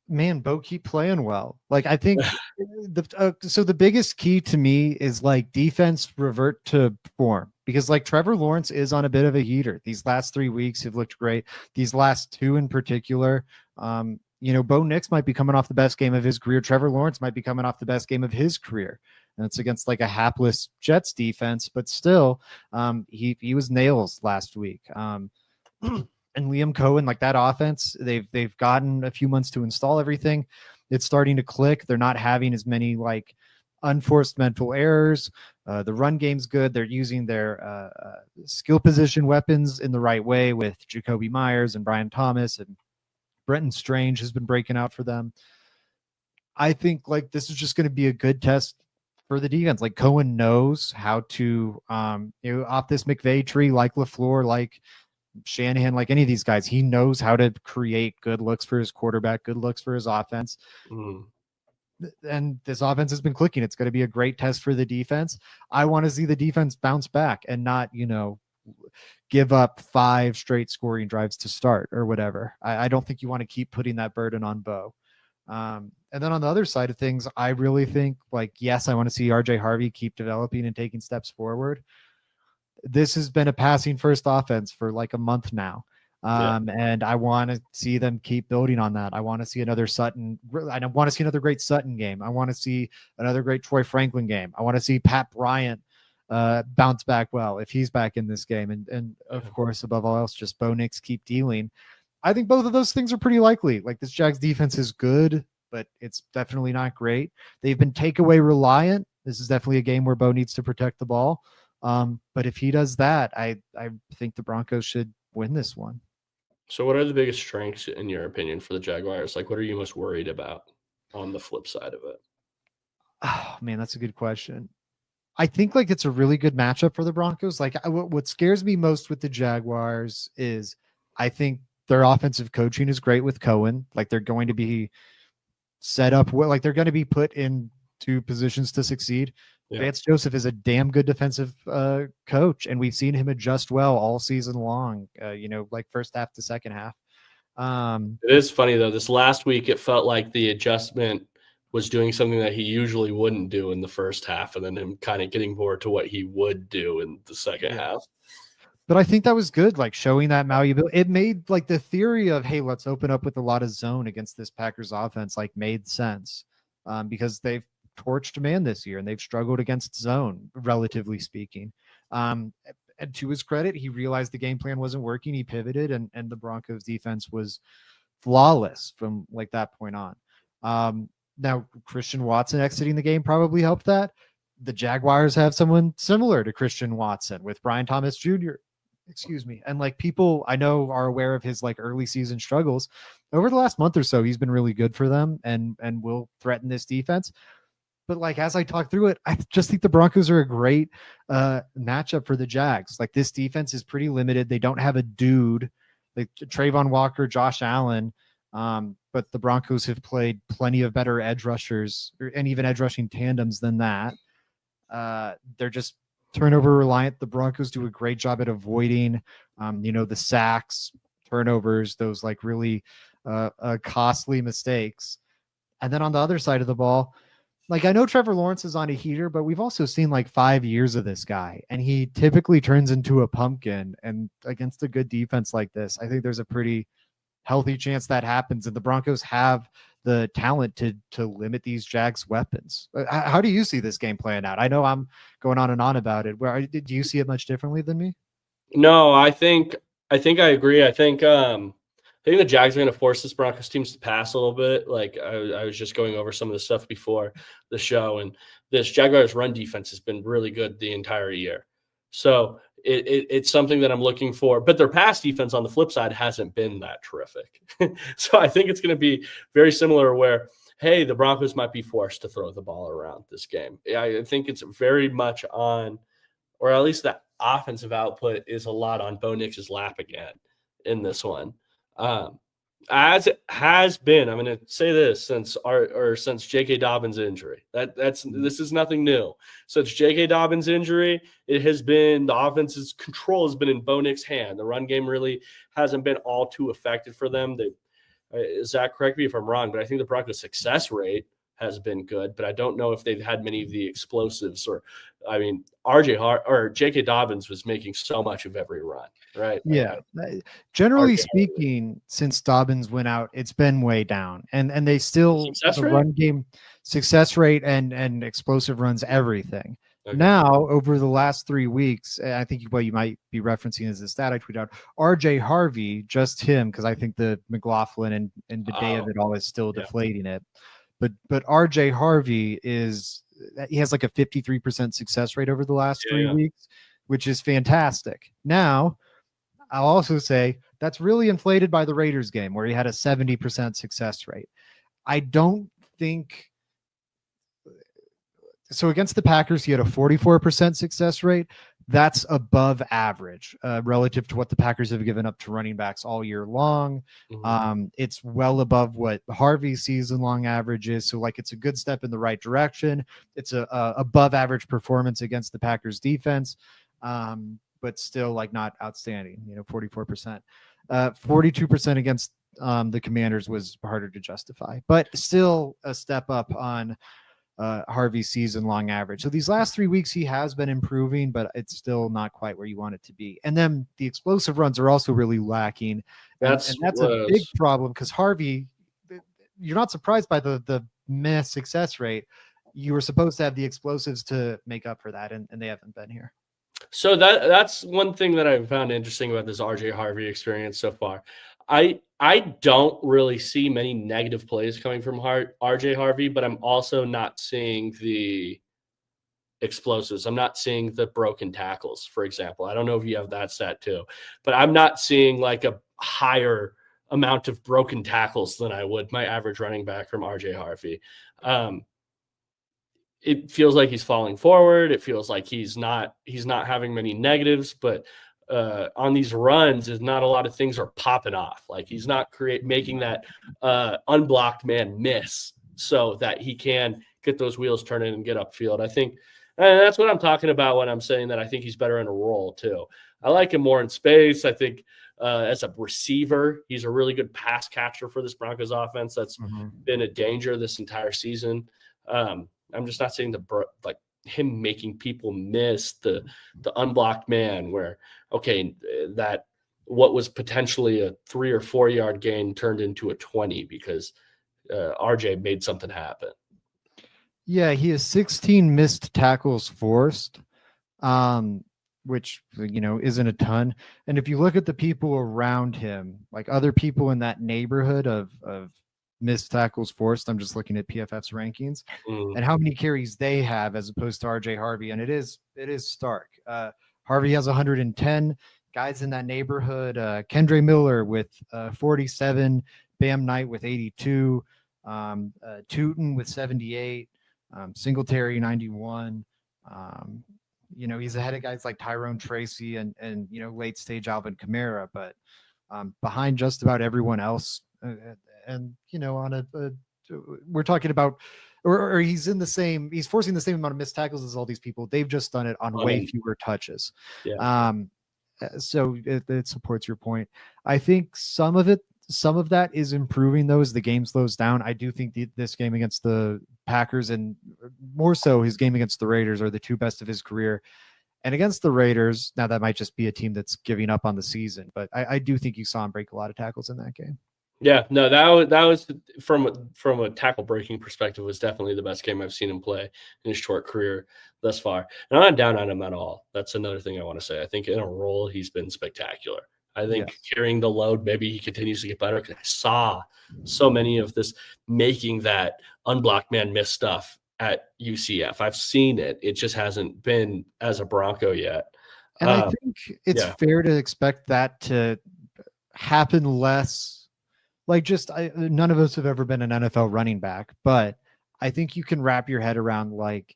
Man, Bo, keep playing well. Like, I think the biggest key to me is like defense revert to form, because like Trevor Lawrence is on a bit of a heater. These last 3 weeks have looked great. These last 2 in particular, Bo Nix might be coming off the best game of his career. Trevor Lawrence might be coming off the best game of his career. And it's against like a hapless Jets defense, but still, he was nails last week. And Liam Cohen, like that offense, they've gotten a few months to install everything. It's starting to click. They're not having as many like unforced mental errors. The run game's good. They're using their skill position weapons in the right way with Jacoby Myers and Brian Thomas, and Brenton Strange has been breaking out for them. I think like this is just going to be a good test for the defense. Like Cohen knows how to, off this McVay tree, like LaFleur, like Shanahan, like any of these guys, he knows how to create good looks for his quarterback, good looks for his offense. And this offense has been clicking. It's going to be a great test for the defense. I want to see the defense bounce back and not, give up 5 straight scoring drives to start or whatever. I don't think you want to keep putting that burden on Bo. And then on the other side of things, I really think like, yes, I want to see RJ Harvey keep developing and taking steps forward. This has been a passing first offense for like a month now. And I want to see them keep building on that. I want to see another Sutton. I want to see another great Sutton game. I want to see another great Troy Franklin game. I want to see Pat Bryant bounce back well if he's back in this game. And of course, above all else, just Bo Nix keep dealing. I think both of those things are pretty likely. Like this Jags defense is good, but it's definitely not great. They've been takeaway reliant. This is definitely a game where Bo needs to protect the ball. But if he does that, I think the Broncos should win this one. So what are the biggest strengths in your opinion for the Jaguars? Like what are you most worried about on the flip side of it? Oh man, that's a good question. I think like it's a really good matchup for the Broncos. Like what scares me most with the Jaguars is I think their offensive coaching is great with Cohen. Like they're going to be set up well, like they're going to be put into positions to succeed. Yeah. Vance Joseph is a damn good defensive coach, and we've seen him adjust well all season long, like first half to second half. It is funny, though. This last week, it felt like the adjustment was doing something that he usually wouldn't do in the first half, and then him kind of getting more to what he would do in the second half. But I think that was good, like showing that malleability. It made like the theory of, hey, let's open up with a lot of zone against this Packers offense, like made sense because they've torched man this year and they've struggled against zone, relatively speaking. And to his credit, he realized the game plan wasn't working. He pivoted and the Broncos defense was flawless from like that point on. Now Christian Watson exiting the game probably helped that. The Jaguars have someone similar to Christian Watson with Brian Thomas Jr. And like people I know are aware of his like early season struggles. Over the last month or so, he's been really good for them and will threaten this defense. But like, as I talk through it, I just think the Broncos are a great matchup for the Jags. Like this defense is pretty limited. They don't have a dude like Trayvon Walker, Josh Allen. But the Broncos have played plenty of better edge rushers and even edge rushing tandems than that. They're just turnover reliant. The Broncos do a great job at avoiding, the sacks, turnovers, those like really costly mistakes. And then on the other side of the ball, like I know Trevor Lawrence is on a heater, but we've also seen like 5 years of this guy, and he typically turns into a pumpkin. And against a good defense like this, I think there's a pretty healthy chance that happens. And the Broncos have the talent to limit these Jags weapons. How do you see this game playing out? I know I'm going on and on about it. Do you see it much differently than me? No, I agree. I think the Jags are going to force this Broncos teams to pass a little bit. Like I was just going over some of the stuff before the show, and this Jaguars run defense has been really good the entire year. So it's something that I'm looking for. But their pass defense on the flip side hasn't been that terrific. So I think it's going to be very similar where, hey, the Broncos might be forced to throw the ball around this game. I think it's very much on, or at least the offensive output is a lot on Bo Nix's lap again in this one. As it has been, I'm going to say this since J.K. Dobbins' injury. This is nothing new. Since J.K. Dobbins' injury, it has been the offense's control has been in Bo Nix's hand. The run game really hasn't been all too effective for them. Zach, correct me if I'm wrong, but I think the Broncos' success rate has been good, but I don't know if they've had many of the explosives J.K. Dobbins was making so much of every run, right? Yeah. Generally speaking, since Dobbins went out, it's been way down, and they still run game success rate and explosive runs everything. Okay. Now, over the last 3 weeks, I think what you might be referencing is the stat I tweeted out. RJ Harvey, just him, because I think the McLaughlin and Bidet of it all is still deflating it. But RJ Harvey he has like a 53% success rate over the last 3 weeks, which is fantastic. Now, I'll also say that's really inflated by the Raiders game where he had a 70% success rate. I don't think so. Against the Packers, he had a 44% success rate. That's above average relative to what the Packers have given up to running backs all year long. Mm-hmm. It's well above what Harvey's season-long average is. So, it's a good step in the right direction. It's a above average performance against the Packers defense, but still, not outstanding. 44%, 42% against the Commanders was harder to justify, but still a step up on Harvey's season-long average. So these last 3 weeks, he has been improving, but it's still not quite where you want it to be. And then the explosive runs are also really lacking. That's a big problem because Harvey, you're not surprised by the meh success rate. You were supposed to have the explosives to make up for that, and they haven't been here. So that's one thing that I found interesting about this RJ Harvey experience so far. I don't really see many negative plays coming from RJ Harvey, but I'm also not seeing the explosives. I'm not seeing the broken tackles, for example. I don't know if you have that stat too, but I'm not seeing a higher amount of broken tackles than I would my average running back from RJ Harvey. It feels like he's falling forward. It feels like he's not having many negatives, but on these runs, is not a lot of things are popping off. He's not making that unblocked man miss so that he can get those wheels turning and get upfield. I think that's what I'm talking about when I'm saying that I think he's better in a role too. I like him more in space. I think as a receiver, he's a really good pass catcher for this Broncos offense. That's been a danger this entire season. I'm just not seeing him making people miss the unblocked man where, that what was potentially a 3 or 4 yard gain turned into a 20 because RJ made something happen. Yeah, he has 16 missed tackles forced, which, isn't a ton. And if you look at the people around him, other people in that neighborhood of missed tackles forced, I'm just looking at PFF's rankings and how many carries they have as opposed to RJ Harvey. And it is stark. Harvey has 110 guys in that neighborhood. Kendre Miller with 47, Bam Knight with 82, Tootin with 78, Singletary 91. He's ahead of guys like Tyrone Tracy and late stage Alvin Kamara, but behind just about everyone else. We're talking about, or he's forcing the same amount of missed tackles as all these people. They've just done it on way fewer touches. Yeah. So it supports your point. I think some of that is improving though as the game slows down. I do think this game against the Packers and more so his game against the Raiders are the two best of his career. And against the Raiders, now that might just be a team that's giving up on the season, but I do think you saw him break a lot of tackles in that game. Yeah, no, that was from a tackle breaking perspective was definitely the best game I've seen him play in his short career thus far. And I'm not down on him at all. That's another thing I want to say. I think in a role he's been spectacular. I think Yes. carrying the load, maybe he continues to get better. Because I saw so many of this making that unblocked man miss stuff at UCF. I've seen it. It just hasn't been as a Bronco yet. And I think it's yeah. fair to expect that to happen less. Like none of us have ever been an NFL running back, but I think you can wrap your head around like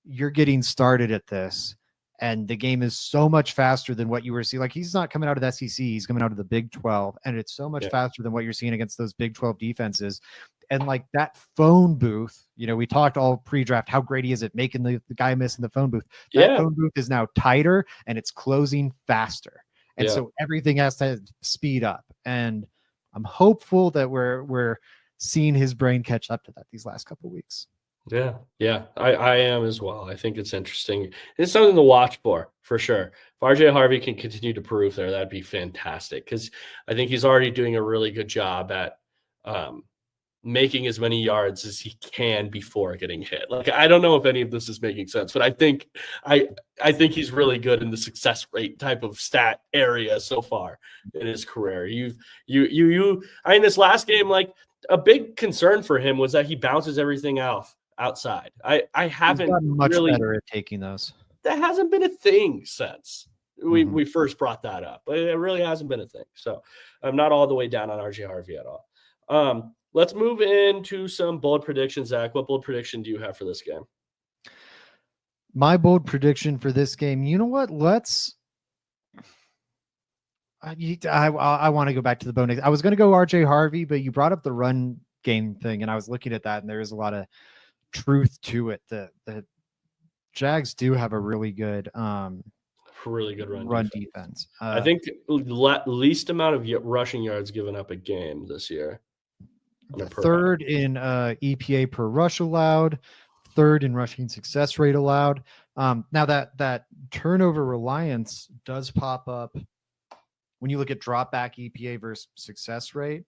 you're getting started at this and the game is so much faster than what you were seeing. Like he's not coming out of the SEC, he's coming out of the Big 12, and it's so much faster than what you're seeing against those Big 12 defenses. And like that phone booth, we talked all pre-draft how great he is at making the guy miss in the phone booth. That phone booth is now tighter and it's closing faster. And so everything has to speed up. And I'm hopeful that we're seeing his brain catch up to that these last couple of weeks. Yeah, I am as well. I think it's interesting. It's something to watch for sure. If RJ Harvey can continue to prove there, that'd be fantastic because I think he's already doing a really good job at making as many yards as he can before getting hit. Like I don't know if any of this is making sense, but I think he's really good in the success rate type of stat area so far in his career. This last game, like a big concern for him was that he bounces everything outside. I haven't gotten much really better at taking those. That hasn't been a thing since we first brought that up, but it really hasn't been a thing. So I'm not all the way down on RJ Harvey at all. Let's move into some bold predictions, Zach. What bold prediction do you have for this game? My bold prediction for this game, you know what? I want to go back to the Bo Nix. I was going to go RJ Harvey, but you brought up the run game thing, and I was looking at that, and there is a lot of truth to it. The Jags do have a really good run defense. I think least amount of rushing yards given up a game this year. Third in EPA per rush allowed, third in rushing success rate allowed. Now that turnover reliance does pop up when you look at drop back EPA versus success rate.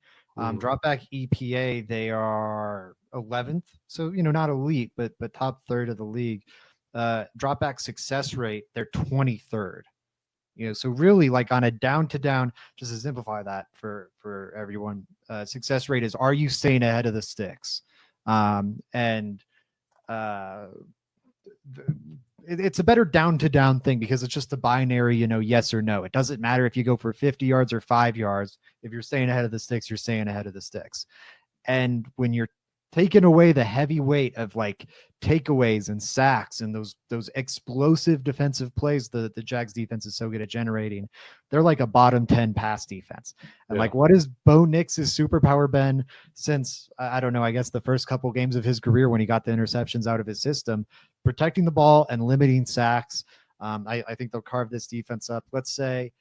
Drop back EPA, they are 11th, so not elite, but top third of the league. Drop back success rate, they're 23rd. So really like on a down to down, just to simplify that for everyone, success rate is, are you staying ahead of the sticks? It's a better down to down thing because it's just a binary, yes or no. It doesn't matter if you go for 50 yards or 5 yards. If you're staying ahead of the sticks, you're staying ahead of the sticks. And when you're taking away the heavy weight of like takeaways and sacks and those explosive defensive plays the Jags defense is so good at generating, they're like a bottom 10 pass defense. And like, what is Bo Nix's superpower been since, I don't know, I guess the first couple games of his career when he got the interceptions out of his system? Protecting the ball and limiting sacks. I think they'll carve this defense up. Let's say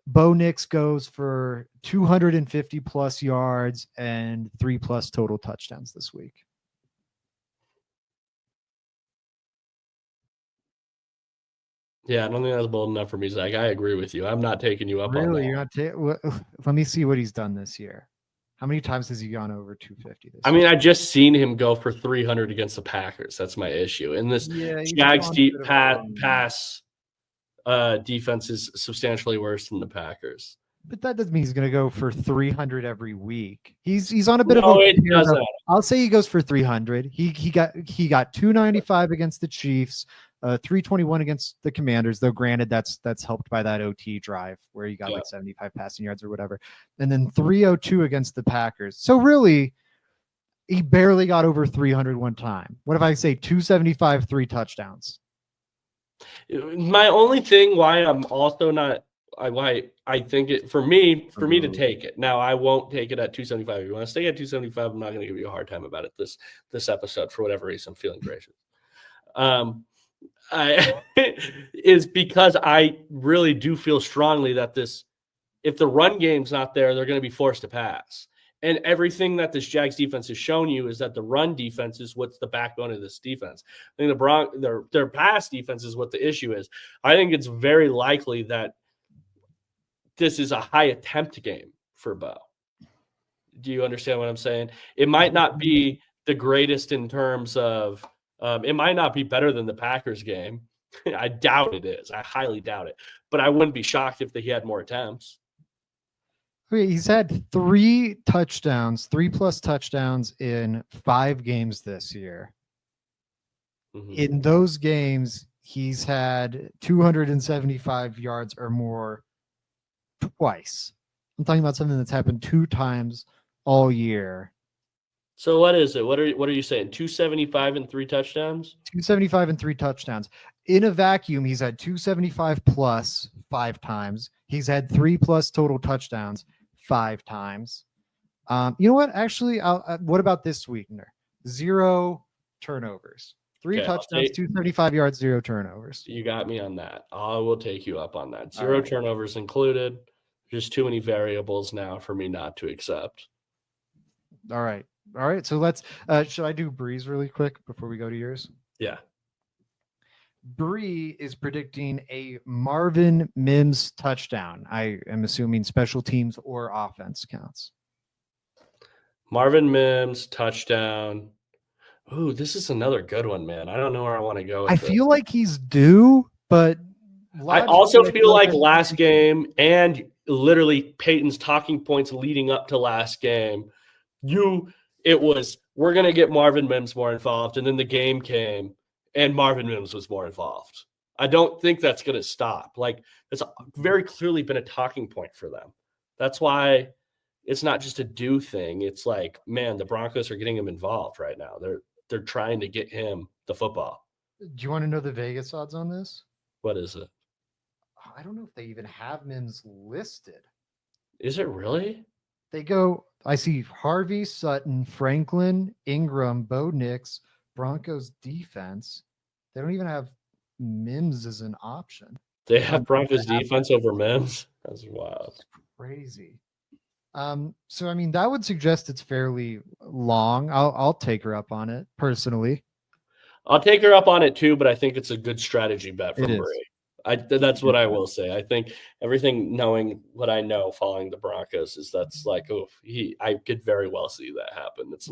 Bo Nix goes for 250 plus yards and 3+ total touchdowns this week. Yeah, I don't think that's bold enough for me, Zach. I agree with you. I'm not taking you up on that. Really? You're not let me see what he's done this year. How many times has he gone over 250 this year? I mean, I just seen him go for 300 against the Packers. That's my issue. And this Jags pass defense is substantially worse than the Packers. But that doesn't mean he's going to go for 300 every week. He's on a bit of a. I'll say he goes for 300. He got 295 against the Chiefs, 321 against the Commanders. Though granted, that's helped by that OT drive where he got like 75 passing yards or whatever, and then 302 against the Packers. So really, he barely got over 300 one time. What if I say 275, 3 touchdowns? My only thing why I'm also not. Why I think it for me to take it. Now I won't take it at 275. If you want to stay at 275, I'm not going to give you a hard time about it this episode for whatever reason. I'm feeling gracious. Is because I really do feel strongly that if the run game's not there, they're going to be forced to pass. And everything that this Jags defense has shown you is that the run defense is what's the backbone of this defense. I think their pass defense is what the issue is. I think it's very likely that this is a high attempt game for Bo. Do you understand what I'm saying? It might not be the greatest in terms of it might not be better than the Packers game. I doubt it is. I highly doubt it. But I wouldn't be shocked if he had more attempts. Okay, he's had 3 touchdowns, 3+ touchdowns in 5 games this year. Mm-hmm. In those games, he's had 275 yards or more twice. I'm talking about something that's happened 2 times all year. So what is it? What are you saying? 275 and 3 touchdowns? 275 and 3 touchdowns. In a vacuum, he's had 275 plus 5 times. He's had 3+ total touchdowns 5 times. You know what? Actually, what about this sweetener? 0 turnovers. 3 touchdowns, 275 yards, 0 turnovers. You got me on that. I will take you up on that. 0 turnovers included. There's too many variables now for me not to accept. All right. So let's should I do Bree's really quick before we go to yours? Yeah. Bree is predicting a Marvin Mims touchdown. I am assuming special teams or offense counts. Marvin Mims touchdown. Ooh, this is another good one, man. I don't know where I want to go with I feel like he's due, but I also feel like last game and literally Peyton's talking points leading up to last game, it was, we're going to get Marvin Mims more involved. And then the game came and Marvin Mims was more involved. I don't think that's going to stop. Like, it's very clearly been a talking point for them. That's why it's not just a do thing. It's like, man, the Broncos are getting him involved right now. They're trying to get him the football. Do you want to know the Vegas odds on this? What is it? I don't know if they even have Mims listed. Is it really? They go, I see Harvey, Sutton, Franklin, Ingram, Bo Nix, Broncos defense. They don't even have Mims as an option. They have Broncos defense over Mims? That's wild. That's crazy. So I mean, that would suggest it's fairly long. I'll take her up on it personally. I'll take her up on it too, but I think it's a good strategy bet from Bray. That's what I will say. I think everything, knowing what I know following the Broncos, is that's like, I could very well see that happen. It's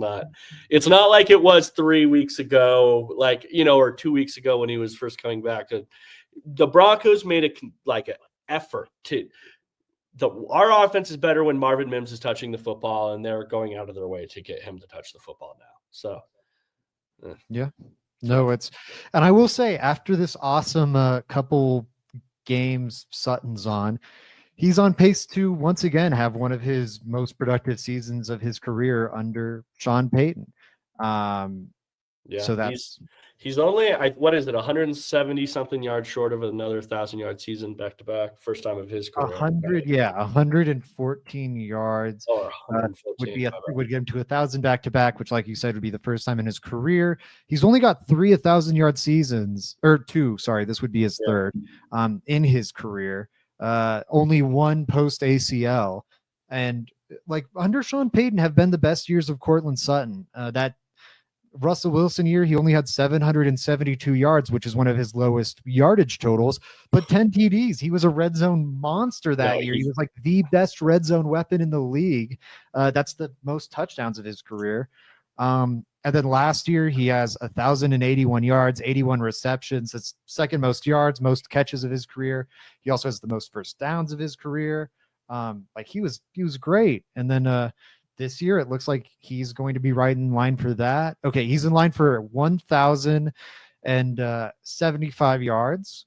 not like it was 3 weeks ago, like, or 2 weeks ago when he was first coming back. The Broncos made an effort to. Our offense is better when Marvin Mims is touching the football, and they're going out of their way to get him to touch the football now. So, yeah. No, and I will say, after this awesome couple games Sutton's on, he's on pace to once again have one of his most productive seasons of his career under Sean Payton. So he's only 170 something yards short of another 1,000-yard season back to back, first time of his career. 114 yards. Or 114 would get him to 1,000 back to back, which, like you said, would be the first time in his career. He's only got 3 1,000-yard seasons, or 2. Sorry, this would be his third in his career. Only 1 post ACL, and like under Sean Payton have been the best years of Cortland Sutton. That Russell Wilson year, he only had 772 yards, which is one of his lowest yardage totals, but 10 TDs. He was a red zone monster that year. He was like the best red zone weapon in the league. That's the most touchdowns of his career. And then last year, he has 1,081 yards, 81 receptions. That's second most yards, most catches of his career. He also has the most first downs of his career. He was great. And then this year, it looks like he's going to be right in line for that. Okay, he's in line for 1,075 yards,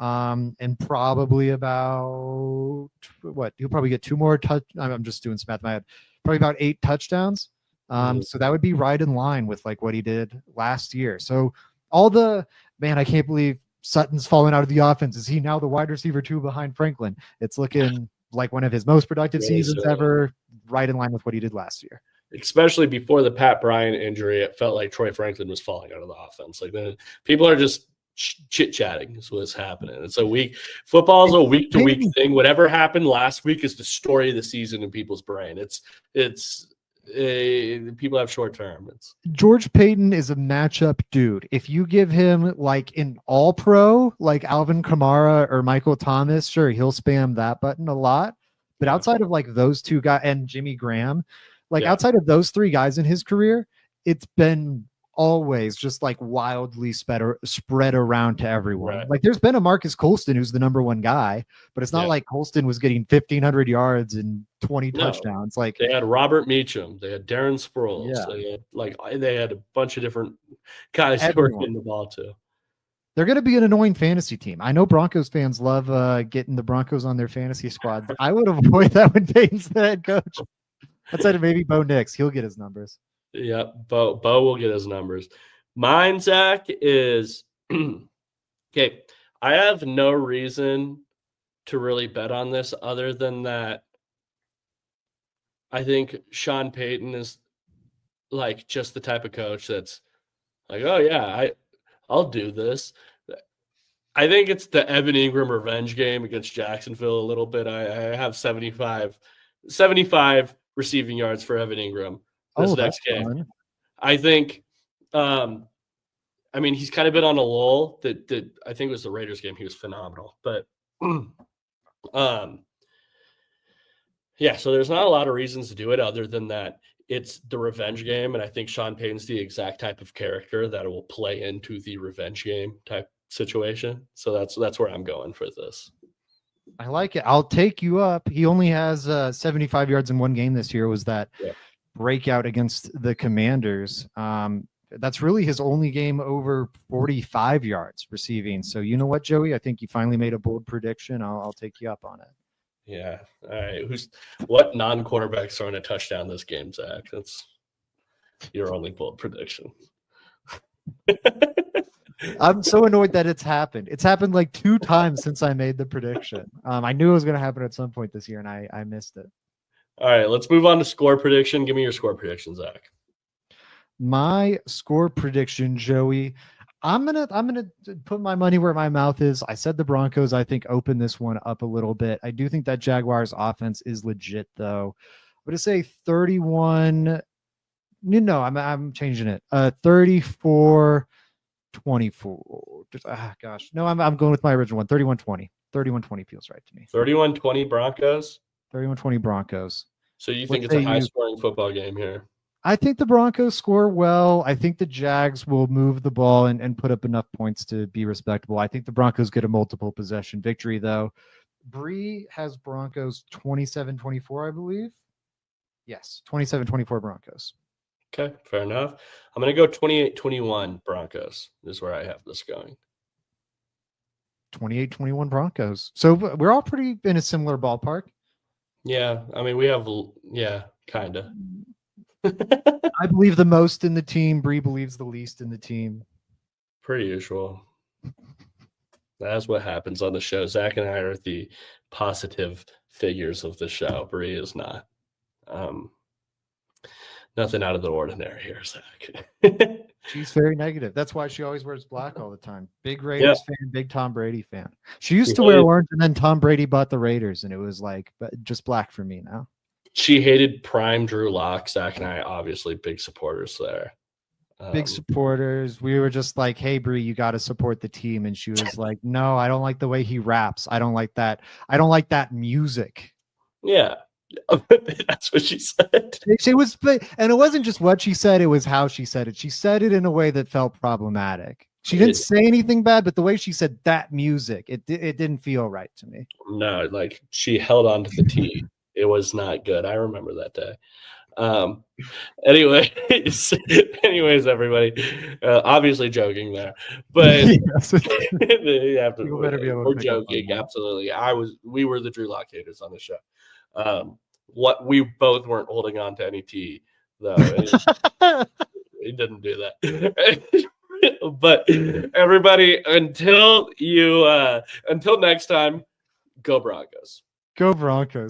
and probably about he'll probably get 2 more I'm just doing some math in my head. Probably about 8 touchdowns. So that would be right in line with like what he did last year. So I can't believe Sutton's fallen out of the offense. Is he now the wide receiver 2 behind Franklin? It's looking like one of his most productive seasons ever, right in line with what he did last year. Especially before the Pat Bryant injury, it felt like Troy Franklin was falling out of the offense. Like, people are just chit-chatting is what's happening. It's football is a week-to-week thing. Whatever happened last week is the story of the season in people's brain. People have short term. George Payton is a matchup dude. If you give him like an all pro, like Alvin Kamara or Michael Thomas, sure, he'll spam that button a lot. But outside of like those 2 guys and Jimmy Graham, Like Yeah. outside of those three guys in his career, it's been always just like wildly spread around to everyone. Right. Like there's been a Marcus Colston who's the number one guy, but it's not Yeah. like Colston was getting 1,500 yards and 20 No. touchdowns. Like They had Robert Meacham. They had Darren Sproles. Yeah. They had a bunch of different guys who were Everyone. getting the ball too. They're going to be an annoying fantasy team. I know Broncos fans love getting the Broncos on their fantasy squads. I would avoid that when Peyton's the head coach. Outside of maybe Bo Nix, he'll get his numbers. Yeah, Bo will get his numbers. Mine, Zach, is okay. I have no reason to really bet on this other than that I think Sean Payton is like just the type of coach that's like, oh yeah, I'll do this. I think it's the Evan Ingram revenge game against Jacksonville a little bit. I have 75 receiving yards for Evan Ingram this next game. Fun. I think I mean, he's kind of been on a lull. That I think it was the Raiders game. He was phenomenal. But yeah, so there's not a lot of reasons to do it other than that it's the revenge game. And I think Sean Payton's the exact type of character that will play into the revenge game type situation. So that's where I'm going for this. I like it. I'll take you up. He only has 75 yards in one game this year. Was that breakout against the Commanders? That's really his only game over 45 yards receiving. So you know what, Joey? I think you finally made a bold prediction. I'll take you up on it. Yeah. All right. What non-quarterback's throwing a touchdown this game, Zach? That's your only bold prediction. I'm so annoyed that it's happened. It's happened like 2 times since I made the prediction. I knew it was going to happen at some point this year, and I missed it. All right, let's move on to score prediction. Give me your score prediction, Zach. My score prediction, Joey. I'm gonna put my money where my mouth is. I said the Broncos, I think, open this one up a little bit. I do think that Jaguars offense is legit, though. I'm gonna say 31. No, I'm changing it. 34-24. Gosh, no, I'm going with my original one. 31-20. 31-20 feels right to me. 31-20 Broncos. 31-20 Broncos. So you think it's a high-scoring football game here? I think the Broncos score well. I think the Jags will move the ball and put up enough points to be respectable. I think the Broncos get a multiple possession victory, though. Bree has Broncos 27-24, I believe. Yes, 27-24 Broncos. Okay, fair enough. I'm going to go 28-21 Broncos is where I have this going. 28-21 Broncos. So we're all pretty in a similar ballpark. Yeah, I mean, we have, kind of. I believe the most in the team. Bree believes the least in the team. Pretty usual. That's what happens on the show. Zach and I are the positive figures of the show. Bree is not. Nothing out of the ordinary here, Zach. She's very negative. That's why she always wears black all the time. Big Raiders fan, big Tom Brady fan. She used to wear orange, and then Tom Brady bought the Raiders, and it was like just black for me now. She hated prime Drew Lock. Zach and I, obviously, big supporters there. Big supporters. We were just like, hey, Bree, you got to support the team. And she was like, no, I don't like the way he raps. I don't like that. I don't like that music. Yeah. That's what she said. She was, and it wasn't just what she said, it was how she said it. She said it in a way that felt problematic. She didn't say anything bad, but the way she said that music, it didn't feel right to me. No, like she held on to the T. It was not good. I remember that day. Anyways, everybody, obviously joking there, but we're joking. Absolutely. We were the Drew Lock haters on the show. What we both weren't holding on to any tea though. It didn't do that. But everybody, until next time, go Broncos. Go Broncos.